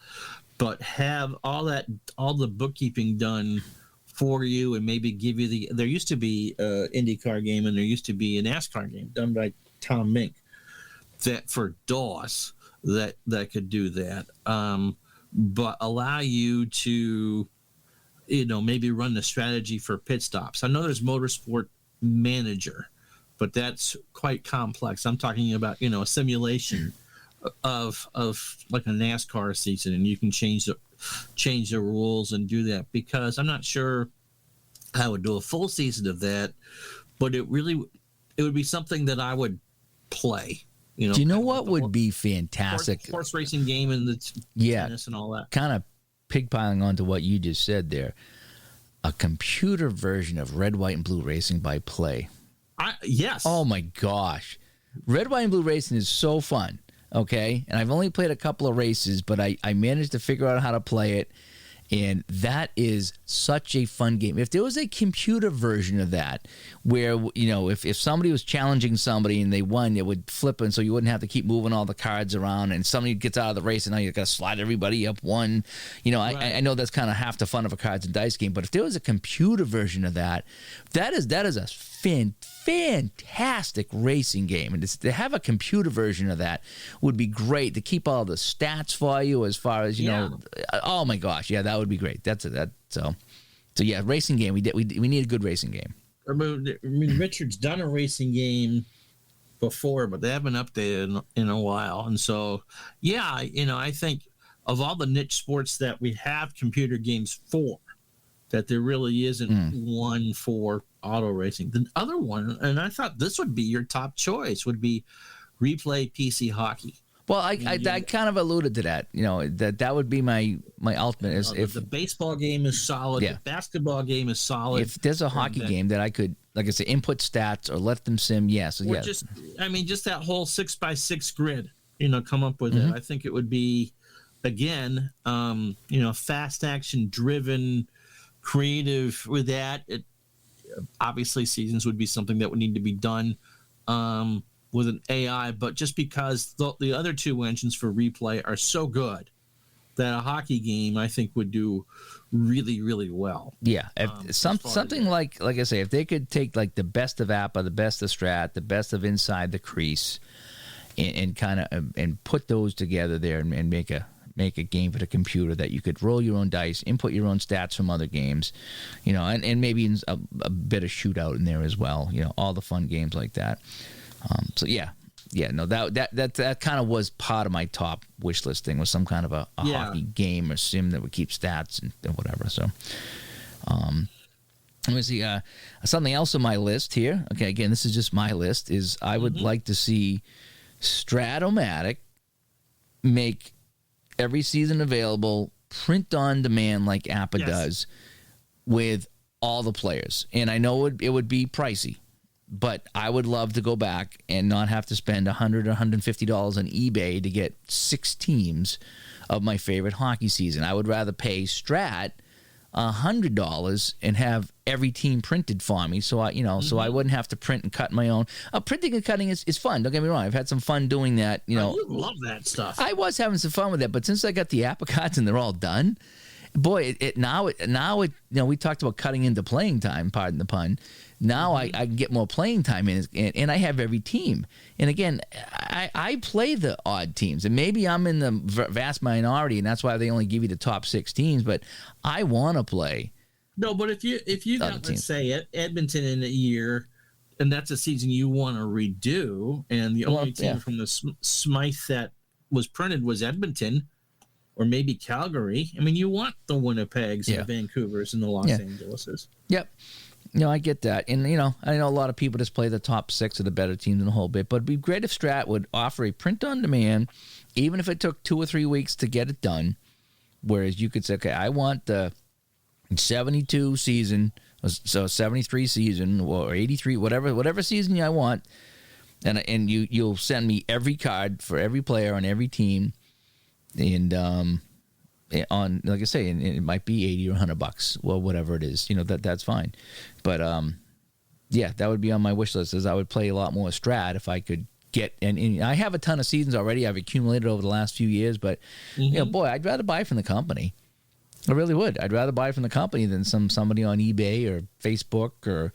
but have all the bookkeeping done for you, and maybe give you there used to be an IndyCar game, and there used to be a NASCAR game done by Tom Mink that for DOS that could do that, but allow you to, you know, maybe run the strategy for pit stops. I know there's Motorsport Manager, but that's quite complex. I'm talking about, you know, a simulation of like a NASCAR season, and you can change the rules and do that, because I'm not sure I would do a full season of that, but it would be something that I would play. You know, do you know what would be fantastic? Horse racing game, and the tennis and all that. Kind of pigpiling onto what you just said there. A computer version of Red, White, and Blue Racing by Play. Yes. Oh my gosh, Red, White, and Blue Racing is so fun. Okay, and I've only played a couple of races, but I managed to figure out how to play it. And that is such a fun game. If there was a computer version of that where, if somebody was challenging somebody and they won, it would flip, and so you wouldn't have to keep moving all the cards around, and somebody gets out of the race and now you've got to slide everybody up one. Right. I know that's kind of half the fun of a cards and dice game, but if there was a computer version of that, that is a fantastic racing game, and to have a computer version of that would be great to keep all the stats for you as far as oh my gosh, that would be great. So yeah, racing game. We need a good racing game. I mean, Richard's done a racing game before, but they haven't updated in a while, and so I think of all the niche sports that we have computer games for, that there really isn't one for auto racing. The other one, and I thought this would be your top choice, would be Replay PC Hockey. Well, I kind of alluded to that. That would be my ultimate. If the baseball game is solid, the basketball game is solid. If there's a hockey game that I could, like I said, input stats or let them sim, just that whole 6x6 grid, come up with it. I think it would be, again, fast action driven, creative with that. Obviously seasons would be something that would need to be done with an AI, but just because the other two engines for Replay are so good that a hockey game I think would do really, really well. Yeah, something like I say, if they could take like the best of APA, the best of Strat, the best of Inside the Crease, and kind of and put those together there and make a game for the computer that you could roll your own dice, input your own stats from other games, and maybe a bit of shootout in there as well. All the fun games like that. That kind of was part of my top wish list thing, was some kind of a hockey game or sim that would keep stats and whatever. So, let me see. Something else on my list here. Okay, again, this is just my list. Is I would like to see Strat-O-Matic make every season available, print on demand like APA does, with all the players. And I know it would be pricey, but I would love to go back and not have to spend $100 or $150 on eBay to get 6 teams of my favorite hockey season. I would rather pay Strat $100 and have every team printed for me, so I wouldn't have to print and cut my own. Printing and cutting is fun. Don't get me wrong. I've had some fun doing that. You love that stuff. I was having some fun with that, but since I got the apricots and they're all done, boy, now we talked about cutting into playing time. Pardon the pun. Now I can get more playing time in, and I have every team. And again, I play the odd teams, and maybe I'm in the vast minority, and that's why they only give you the top 6 teams. But I want to play. No, but if you got, let's say, Edmonton in a year, and that's a season you want to redo, and the only team from the Smythe that was printed was Edmonton, or maybe Calgary. I mean, you want the Winnipegs and the Vancouvers and the Los Angeleses. Yep. I get that. And, I know a lot of people just play the top 6 of the better teams in the whole bit, but it'd be great if Strat would offer a print on demand, even if it took 2 or 3 weeks to get it done, whereas you could say, okay, I want the 72 season, so 73 season, or 83, whatever season I want, and you'll send me every card for every player on every team, and on, like I say, and it might be $80 or $100, well, whatever it is, that's fine. But that would be on my wish list, as I would play a lot more Strat if I could get, and I have a ton of seasons already I've accumulated over the last few years, but boy, I'd rather buy from the company. I really would. I'd rather buy from the company than somebody on eBay or Facebook or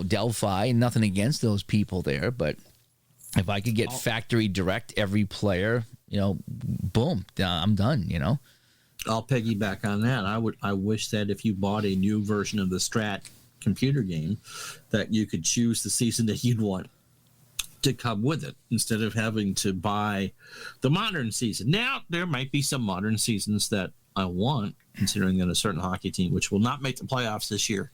Delphi. Nothing against those people there, but if I could get factory direct every player, boom, I'm done. I'll piggyback on that. I wish that if you bought a new version of the Strat computer game, that you could choose the season that you'd want to come with it, instead of having to buy the modern season. Now, there might be some modern seasons that I want, considering that a certain hockey team, which will not make the playoffs this year,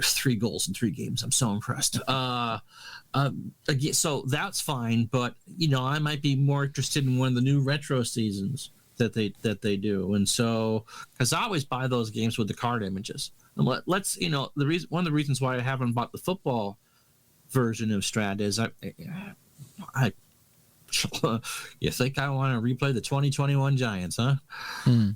3 goals in 3 games. I'm so impressed. Again, so that's fine, but I might be more interested in one of the new retro seasons that they do, and so, because I always buy those games with the card images. And let's one of the reasons why I haven't bought the football version of Strat is I You think I want to replay the 2021 Giants, huh?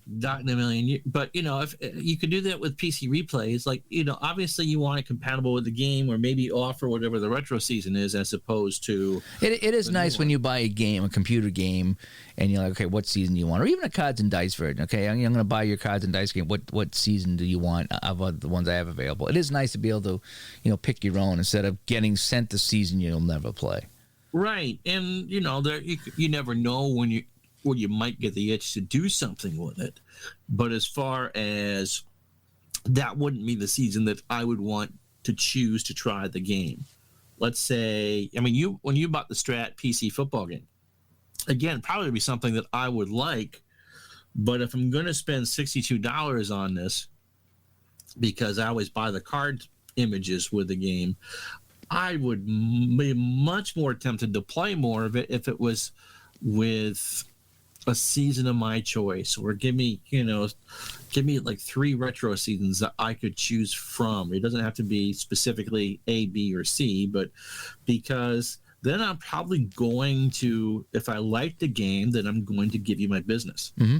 Not in a million years. But, if you could do that with PC replays, like, obviously you want it compatible with the game, or maybe offer whatever the retro season is, as opposed to. It is nice when you buy a computer game, and you're like, okay, what season do you want? Or even a cards and dice version. Okay, I'm going to buy your cards and dice game. What season do you want of the ones I have available? It is nice to be able to, pick your own instead of getting sent the season you'll never play. Right, and there you never know when you might get the itch to do something with it. But as far as that, wouldn't be the season that I would want to choose to try the game. Let's say, when you bought the Strat PC football game, again, probably be something that I would like. But if I'm going to spend $62 on this, because I always buy the card images with the game, I would be much more tempted to play more of it if it was with a season of my choice, or give me like 3 retro seasons that I could choose from. It doesn't have to be specifically A, B, or C, but because then I'm probably going to, if I like the game, then I'm going to give you my business. Mm-hmm.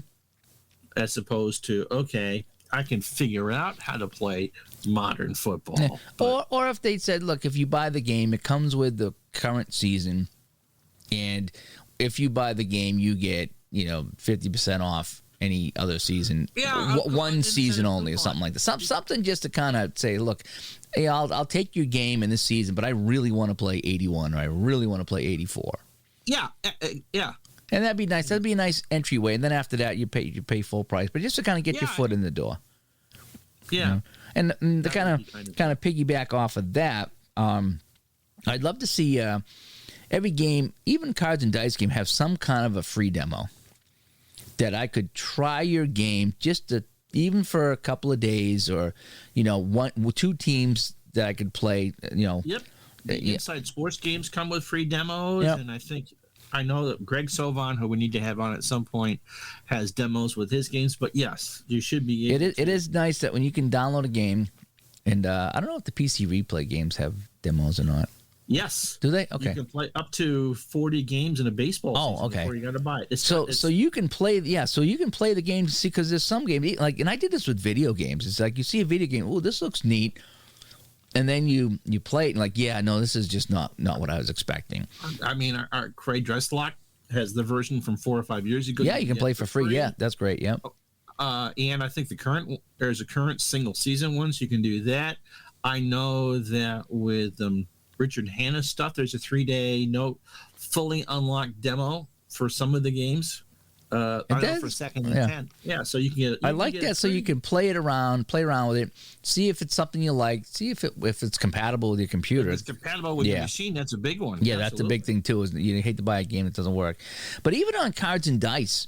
As opposed to, okay, I can figure out how to play modern football. Yeah. Or if they said, look, if you buy the game, it comes with the current season, and if you buy the game, you get 50% off any other season. Yeah, one season only, or something like that. Something just to kind of say, look, hey, I'll take your game in this season, but I really want to play 81, or I really want to play 84. Yeah, yeah. And that'd be nice. That'd be a nice entryway. And then after that, you pay full price, but just to kind of get your foot in the door. Yeah. And to kind of piggyback off of that, I'd love to see every game, even cards and dice game, have some kind of a free demo that I could try your game even for a couple of days, or 2 teams that I could play. Yep. The Inside Sports games come with free demos, and I know that Greg Sovan, who we need to have on at some point, has demos with his games. But yes, you should be able It is nice that when you can download a game, and I don't know if the PC replay games have demos or not. Yes. Do they? Okay. You can play up to 40 games in a baseball season okay. before you got to buy it. So you can play, so you can play the game, see, because there's some games, like, and I did this with video games. It's like you see a video game, oh, this looks neat. And then you play it and like, yeah, no, this is just not what I was expecting. Our Craig Dresslock has the version from 4 or 5 years ago. Yeah, you can play for free. Yeah, that's great. Yeah. And I think there's a current single season one, so you can do that. I know that with Richard Hanna's stuff, there's a 3-day fully unlocked demo for some of the games. For second and 10. Yeah, so you can get. I like that, so you can play around with it, see if it's something you like, see if it's compatible with your computer. If it's compatible with your machine, that's a big one. Yeah, that's a big thing too. Is you hate to buy a game that doesn't work, but even on cards and dice,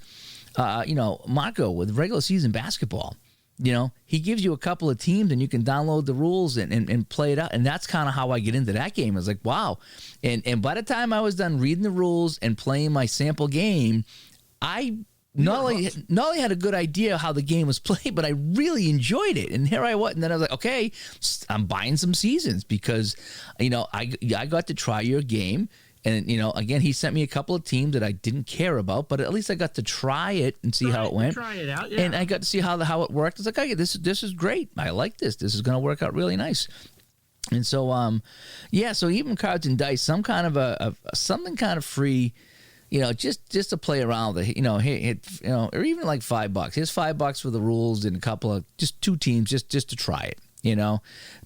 Marco with regular season basketball, he gives you a couple of teams and you can download the rules and play it out, and that's kind of how I get into that game. I was like, wow, and by the time I was done reading the rules and playing my sample game, I not only had a good idea how the game was played, but I really enjoyed it. And here I was, and then I was like, okay, I'm buying some seasons because, I got to try your game. And, again, he sent me a couple of teams that I didn't care about, but at least I got to try it and see how it went. Try it out, yeah. And I got to see how it worked. It's like, okay, this is great. I like this. This is going to work out really nice. And so, so even cards and dice, some kind of something kind of free, just to play around with it, or even like $5. Here's $5 for the rules and a couple of just 2 teams just to try it,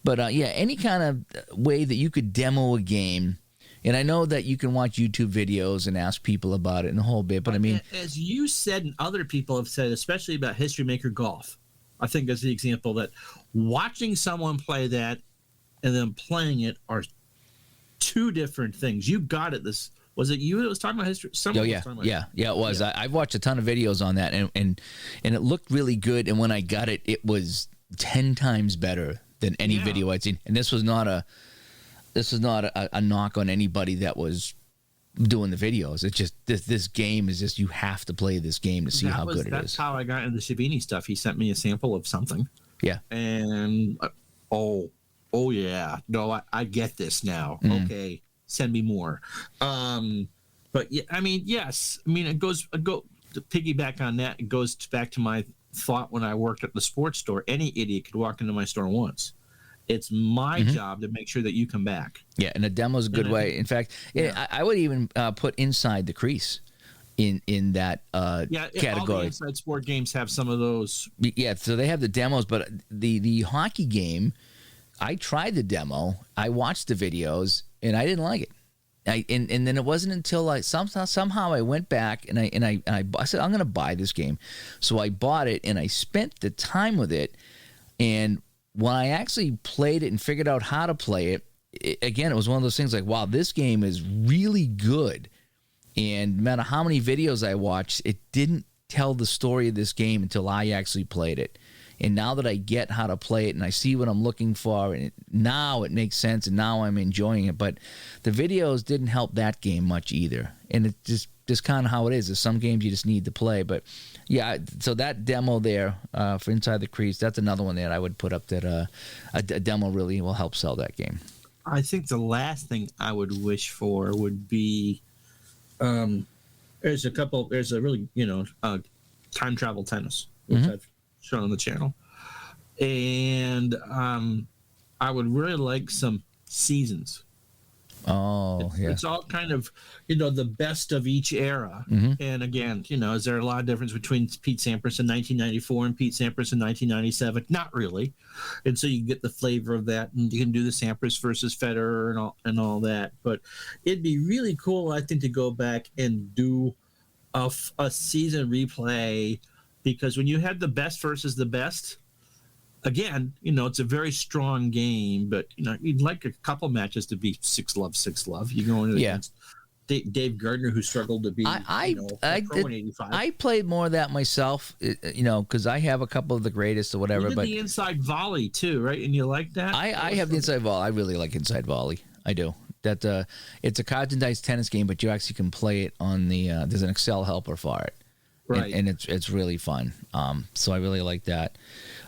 But any kind of way that you could demo a game. And I know that you can watch YouTube videos and ask people about it and the whole bit, but I mean, as you said, and other people have said, especially about History Maker Golf, I think that's the example that watching someone play that and then playing it are 2 different things. You got it. Was it you that was talking about history? Yeah, it was. Yeah. I've watched a ton of videos on that, and it looked really good. And when I got it, it was 10 times better than any video I'd seen. And this was not a knock on anybody that was doing the videos. It's just this game is just, you have to play this game to see how good it is. That's how I got into the Shavini stuff. He sent me a sample of something. Yeah. And oh yeah, no, I get this now. Okay, send me more. But yeah, I mean, yes, I mean to piggyback on that. It goes back to my thought when I worked at the sports store. Any idiot could walk into my store once. It's my job to make sure that you come back. Yeah, and a demo's a good way. In fact, I would even put Inside the Crease in that category. All the inside sport games have some of those. Yeah, so they have the demos, but the hockey game, I tried the demo, I watched the videos, and I didn't like it. And then it wasn't until I somehow I went back and I said, I'm going to buy this game. So I bought it and I spent the time with it. And when I actually played it and figured out how to play it, again, it was one of those things like, wow, this game is really good. And no matter how many videos I watched, it didn't tell the story of this game until I actually played it. And now that I get how to play it and I see what I'm looking for, and now it makes sense and now I'm enjoying it. But the videos didn't help that game much either. And it's just kind of how it is. There's some games you just need to play. But yeah, so that demo there for Inside the Crease, that's another one that I would put up that a demo really will help sell that game. I think the last thing I would wish for would be there's a really, time travel tennis, which I've shown on the channel. And I would really like some seasons. Oh, yeah. It's all kind of, the best of each era. And again, is there a lot of difference between Pete Sampras in 1994 and Pete Sampras in 1997? Not really. And so you get the flavor of that, and you can do the Sampras versus Federer and all that. But it'd be really cool, I think, to go back and do a season replay, because when you had the best versus the best, again, it's a very strong game, but you'd like a couple matches to be 6-love. You go into against Dave Gardner, who struggled to be pro in 85. I played more of that myself, because I have a couple of the greatest or whatever. You did but the inside volley too, right? And you like that? I have the inside volley. I really like inside volley. I do. That it's a cards and dice tennis game, but you actually can play it on the. There's an Excel helper for it. Right. And it's really fun. So I really like that.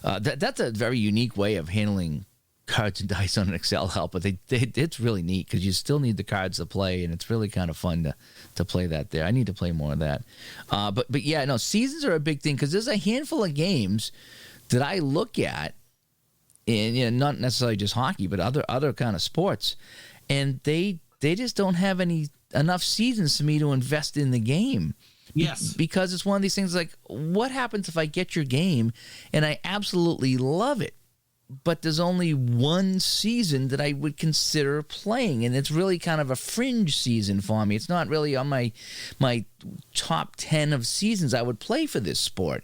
That's a very unique way of handling cards and dice on an Excel helper. It's really neat because you still need the cards to play, and it's really kind of fun to play that there. I need to play more of that. But yeah, no, seasons are a big thing because there's a handful of games that I look at, and not necessarily just hockey, but other kind of sports, and they just don't have enough seasons for me to invest in the game. Yes. Because it's one of these things like, what happens if I get your game and I absolutely love it, but there's only one season that I would consider playing, and it's really kind of a fringe season for me. It's not really on my top 10 of seasons I would play for this sport.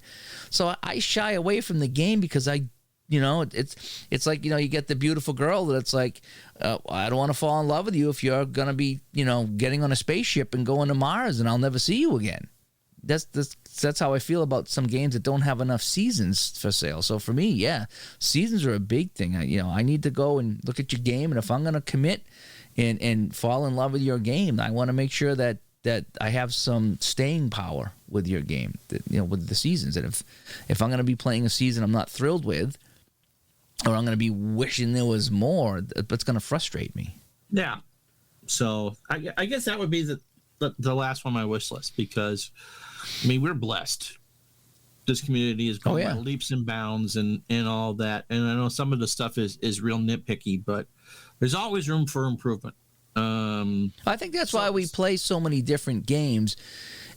So I shy away from the game because it's like, you get the beautiful girl that it's like, I don't want to fall in love with you if you're going to be, getting on a spaceship and going to Mars and I'll never see you again. That's how I feel about some games that don't have enough seasons for sale. So for me, yeah, seasons are a big thing. I need to go and look at your game, and if I'm going to commit and fall in love with your game, I want to make sure that I have some staying power with your game, with the seasons. And if I'm going to be playing a season I'm not thrilled with, or I'm going to be wishing there was more, it's going to frustrate me. Yeah. So I guess that would be the last one on my wish list, because we're blessed. This community is going by leaps and bounds and all that. And I know some of the stuff is real nitpicky, but there's always room for improvement. I think that's why we play so many different games,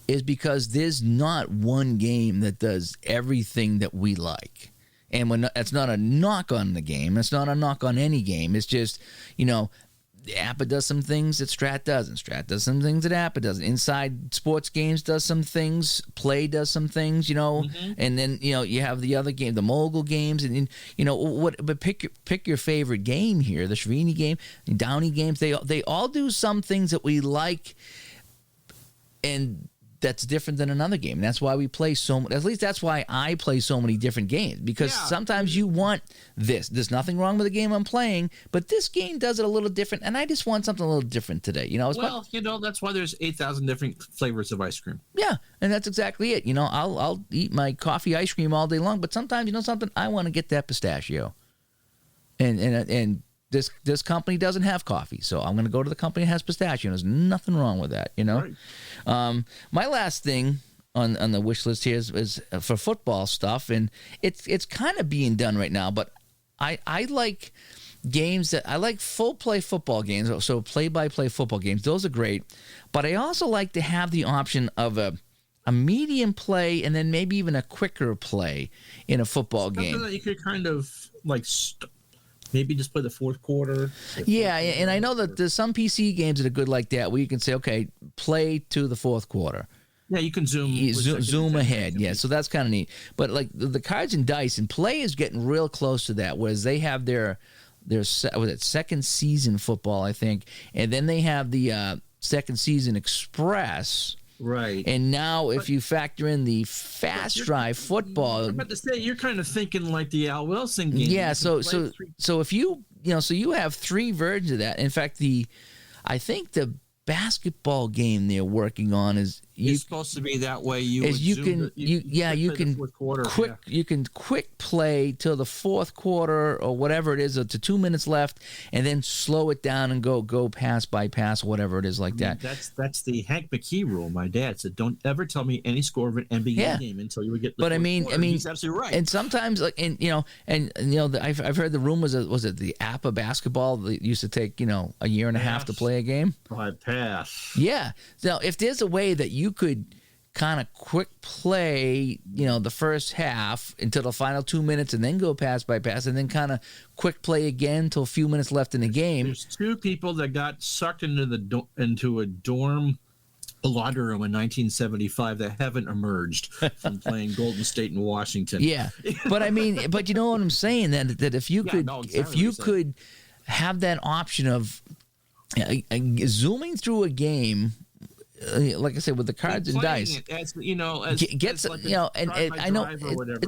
is because there's not one game that does everything that we like. And it's not a knock on the game. It's not a knock on any game. It's just, APA does some things that Strat doesn't. Strat does some things that APA doesn't. Inside Sports Games does some things. Play does some things, And then, you have the other game, the Mogul games, and but pick your favorite game here. The Srini game, the Downey games. They all do some things that we like, and that's different than another game. And that's why we play at least that's why I play so many different games, because sometimes you want this. There's nothing wrong with the game I'm playing, but this game does it a little different, and I just want something a little different today. That's why there's 8,000 different flavors of ice cream. Yeah, and that's exactly it. I'll eat my coffee ice cream all day long, but sometimes, something, I want to get that pistachio. And this company doesn't have coffee, so I'm going to go to the company that has pistachio. There's nothing wrong with that, you know. Right. My last thing on the wish list here is for football stuff, and it's kind of being done right now. But I like games I like full play football games, so play by play football games. Those are great, but I also like to have the option of a medium play and then maybe even a quicker play in a football game. That you could kind of like. Maybe just play the fourth quarter. Yeah, and I know that there's some PC games that are good like that, where you can say, okay, play to the fourth quarter. Yeah, you can zoom ahead. Yeah, so that's kind of neat. But like the cards and dice and play is getting real close to that, whereas they have their second season football, I think, and then they have the second season express. Right. And now if you factor in the fast drive football. I'm about to say, you're kind of thinking like the Al Wilson game. Yeah, so if you have three versions of that. In fact, I think the basketball game they're working on is it's supposed to be that way. You can quick play till the fourth quarter or whatever it is, to 2 minutes left, and then slow it down and go pass by pass, whatever it is like that. That's the Hank McKee rule. My dad said, "Don't ever tell me any score of an NBA game until you would get." But I mean, he's absolutely right. And sometimes, I've heard the rumors. Was it the APA basketball that used to take a year and a half to play a game? By pass. Yeah. So if there's a way that you could kind of quick play, the first half until the final 2 minutes and then go pass by pass and then kind of quick play again till a few minutes left in the game. There's two people that got sucked into a dorm locker room in 1975 that haven't emerged from playing Golden State and Washington. Yeah. But I mean, but you know what I'm saying? That if you could have that option of zooming through a game, like I said, with the cards and dice, I know it's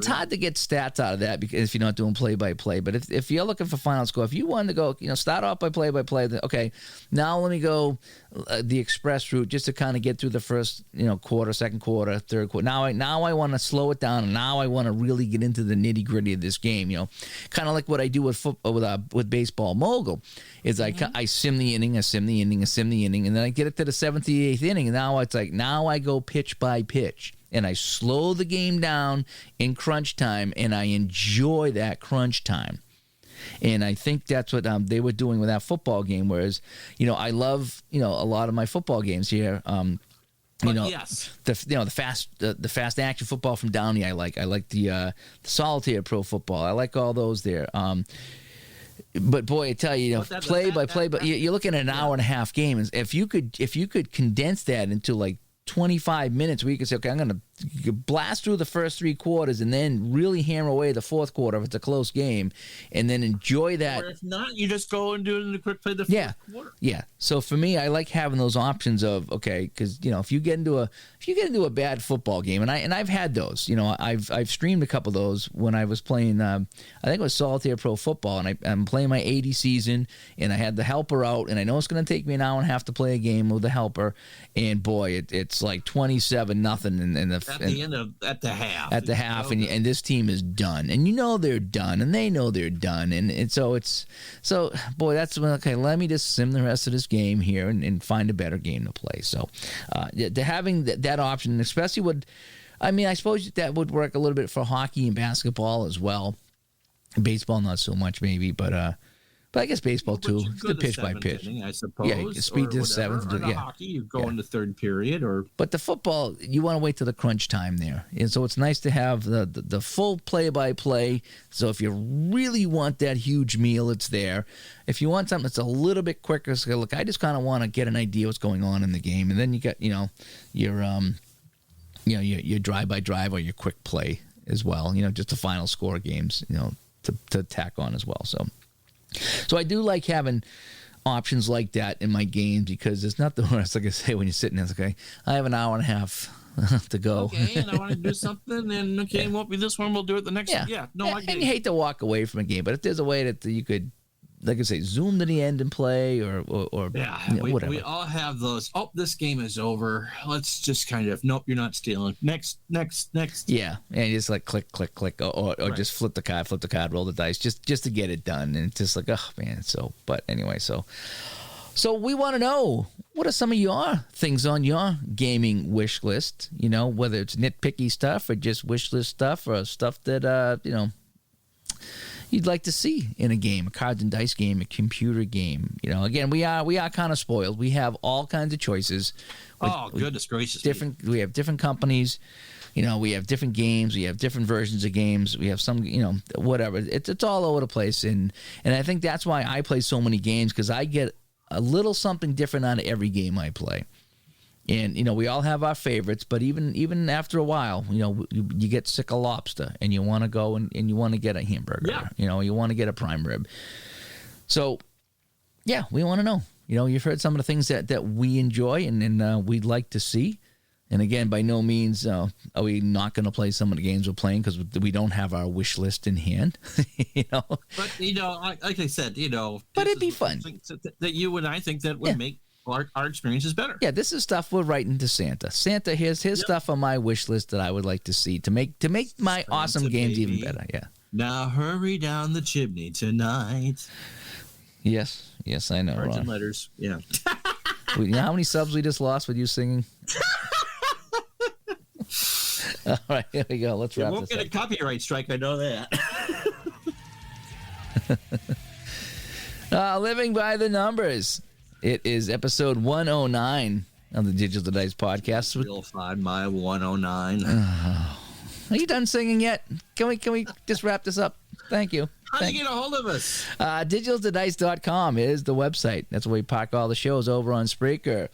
hard to get stats out of that because if you're not doing play by play. But if you're looking for final score, if you wanted to go, start off by play, then okay, now let me go the express route just to kind of get through the first quarter, second quarter, third quarter. Now I want to slow it down, and now I want to really get into the nitty gritty of this game. Kind of like what I do with with baseball mogul, is I sim the inning, and then I get it to the seventh, eighth inning. And now it's like, now I go pitch by pitch and I slow the game down in crunch time and I enjoy that crunch time. And I think that's what they were doing with that football game. Whereas, I love, a lot of my football games here. Yes. The fast action football from Downey. I like the solitaire pro football. I like all those there. But boy, I tell you, play by play. But you're looking at an hour and a half game. And if you could condense that into like 25 minutes, where you could say, okay, I'm going to blast through the first three quarters and then really hammer away the fourth quarter if it's a close game, and then enjoy that. Or if not, you just go and do it in a quick play the fourth quarter. Yeah. So for me, I like having those options of, okay, because if you get into a bad football game, and I've had those, I've streamed a couple of those when I was playing. I think it was Solitaire Pro Football, and I'm playing my 80 season, and I had the helper out, and I know it's going to take me an hour and a half to play a game with the helper, and boy, it's like 27-0 at the half. At the half, and this team is done, and they're done, and they know they're done, and so boy, that's when, okay, let me just sim the rest of this game here and find a better game to play. So, to having that option, especially I suppose that would work a little bit for hockey and basketball as well. Baseball, not so much maybe, but I guess baseball too. The pitch by pitch, inning, I suppose. Yeah, speed to the seventh. Yeah, hockey, you go into third period, but the football, you want to wait till the crunch time there, and so it's nice to have the full play by play. So if you really want that huge meal, it's there. If you want something that's a little bit quicker, so look, I just kind of want to get an idea what's going on in the game, and then you got your drive by drive or your quick play as well. Just the final score games, to tack on as well. So I do like having options like that in my games because it's not the worst. Like I say, when you're sitting there, it's okay, I have an hour and a half to go. Okay, and I want to do something, and it won't be this one. We'll do it the next one. Yeah, no, I get it. And you hate to walk away from a game, but if there's a way that you could, like I say, zoom to the end and play, or whatever. We all have those. Oh, this game is over. Let's just kind of, nope, you're not stealing. Next. Yeah, and you just like click, or right. Just flip the card, roll the dice, just to get it done. And it's just like, oh man. So, but anyway, so we want to know, what are some of your things on your gaming wish list? You know, whether it's nitpicky stuff or just wish list stuff, or stuff that you'd like to see in a game, a cards and dice game, a computer game. You know, again, we are kind of spoiled. We have all kinds of choices. Goodness gracious! We have different companies. You know, we have different games. We have different versions of games. We have some, whatever. It's all over the place, and I think that's why I play so many games, because I get a little something different out of every game I play. And, we all have our favorites, but even after a while, you get sick of lobster and you want to go and you want to get a hamburger. Yeah. You want to get a prime rib. So, yeah, we want to know. You've heard some of the things that we enjoy and we'd like to see. And again, by no means are we not going to play some of the games we're playing, because we don't have our wish list in hand. But, like I said, but it'd be fun. That you and I think that would make our experiences better. Yeah, this is stuff we're writing to Santa. Santa, here's stuff on my wish list that I would like to see to make my Santa, awesome games even better. Yeah. Now hurry down the chimney tonight. Yes, I know. Cards and letters. Yeah. You know how many subs we just lost with you singing? All right, here we go. Let's wrap this up. You won't get a copyright strike. I know that. Living by the numbers. It is episode 109 of the Digital Dice podcast. Real 5 mile 109. Are you done singing yet? Can we just wrap this up? Thank you. How do you get a hold of us? Digitaltodice.com is the website. That's where we park all the shows over on Spreaker.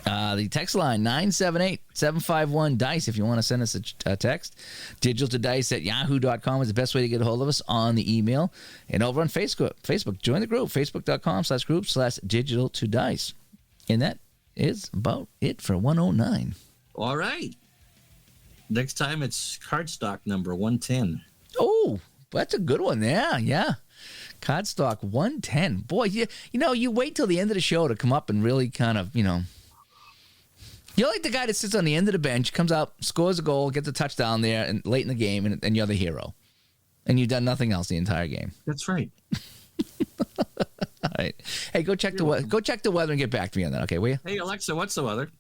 The text line, 978-751-DICE if you want to send us a text. Digitaltodice@yahoo.com is the best way to get a hold of us on the email. And over on Facebook, join the group, facebook.com/group/digitaltodice. And that is about it for 109. All right. Next time it's cardstock number 110. Oh, that's a good one. Yeah. Cardstock 110. Boy, you wait till the end of the show to come up and really kind of, You're like the guy that sits on the end of the bench, comes out, scores a goal, gets a touchdown there and late in the game, and you're the hero. And you've done nothing else the entire game. That's right. All right. Hey, go check the weather and get back to me on that, okay, will you? Hey, Alexa, what's the weather?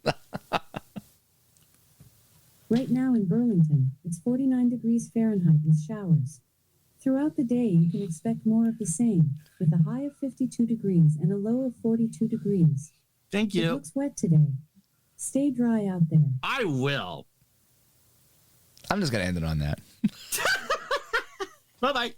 Right now in Burlington, it's 49 degrees Fahrenheit with showers. Throughout the day, you can expect more of the same, with a high of 52 degrees and a low of 42 degrees. Thank you. It looks wet today. Stay dry out there. I will. I'm just going to end it on that. Bye-bye.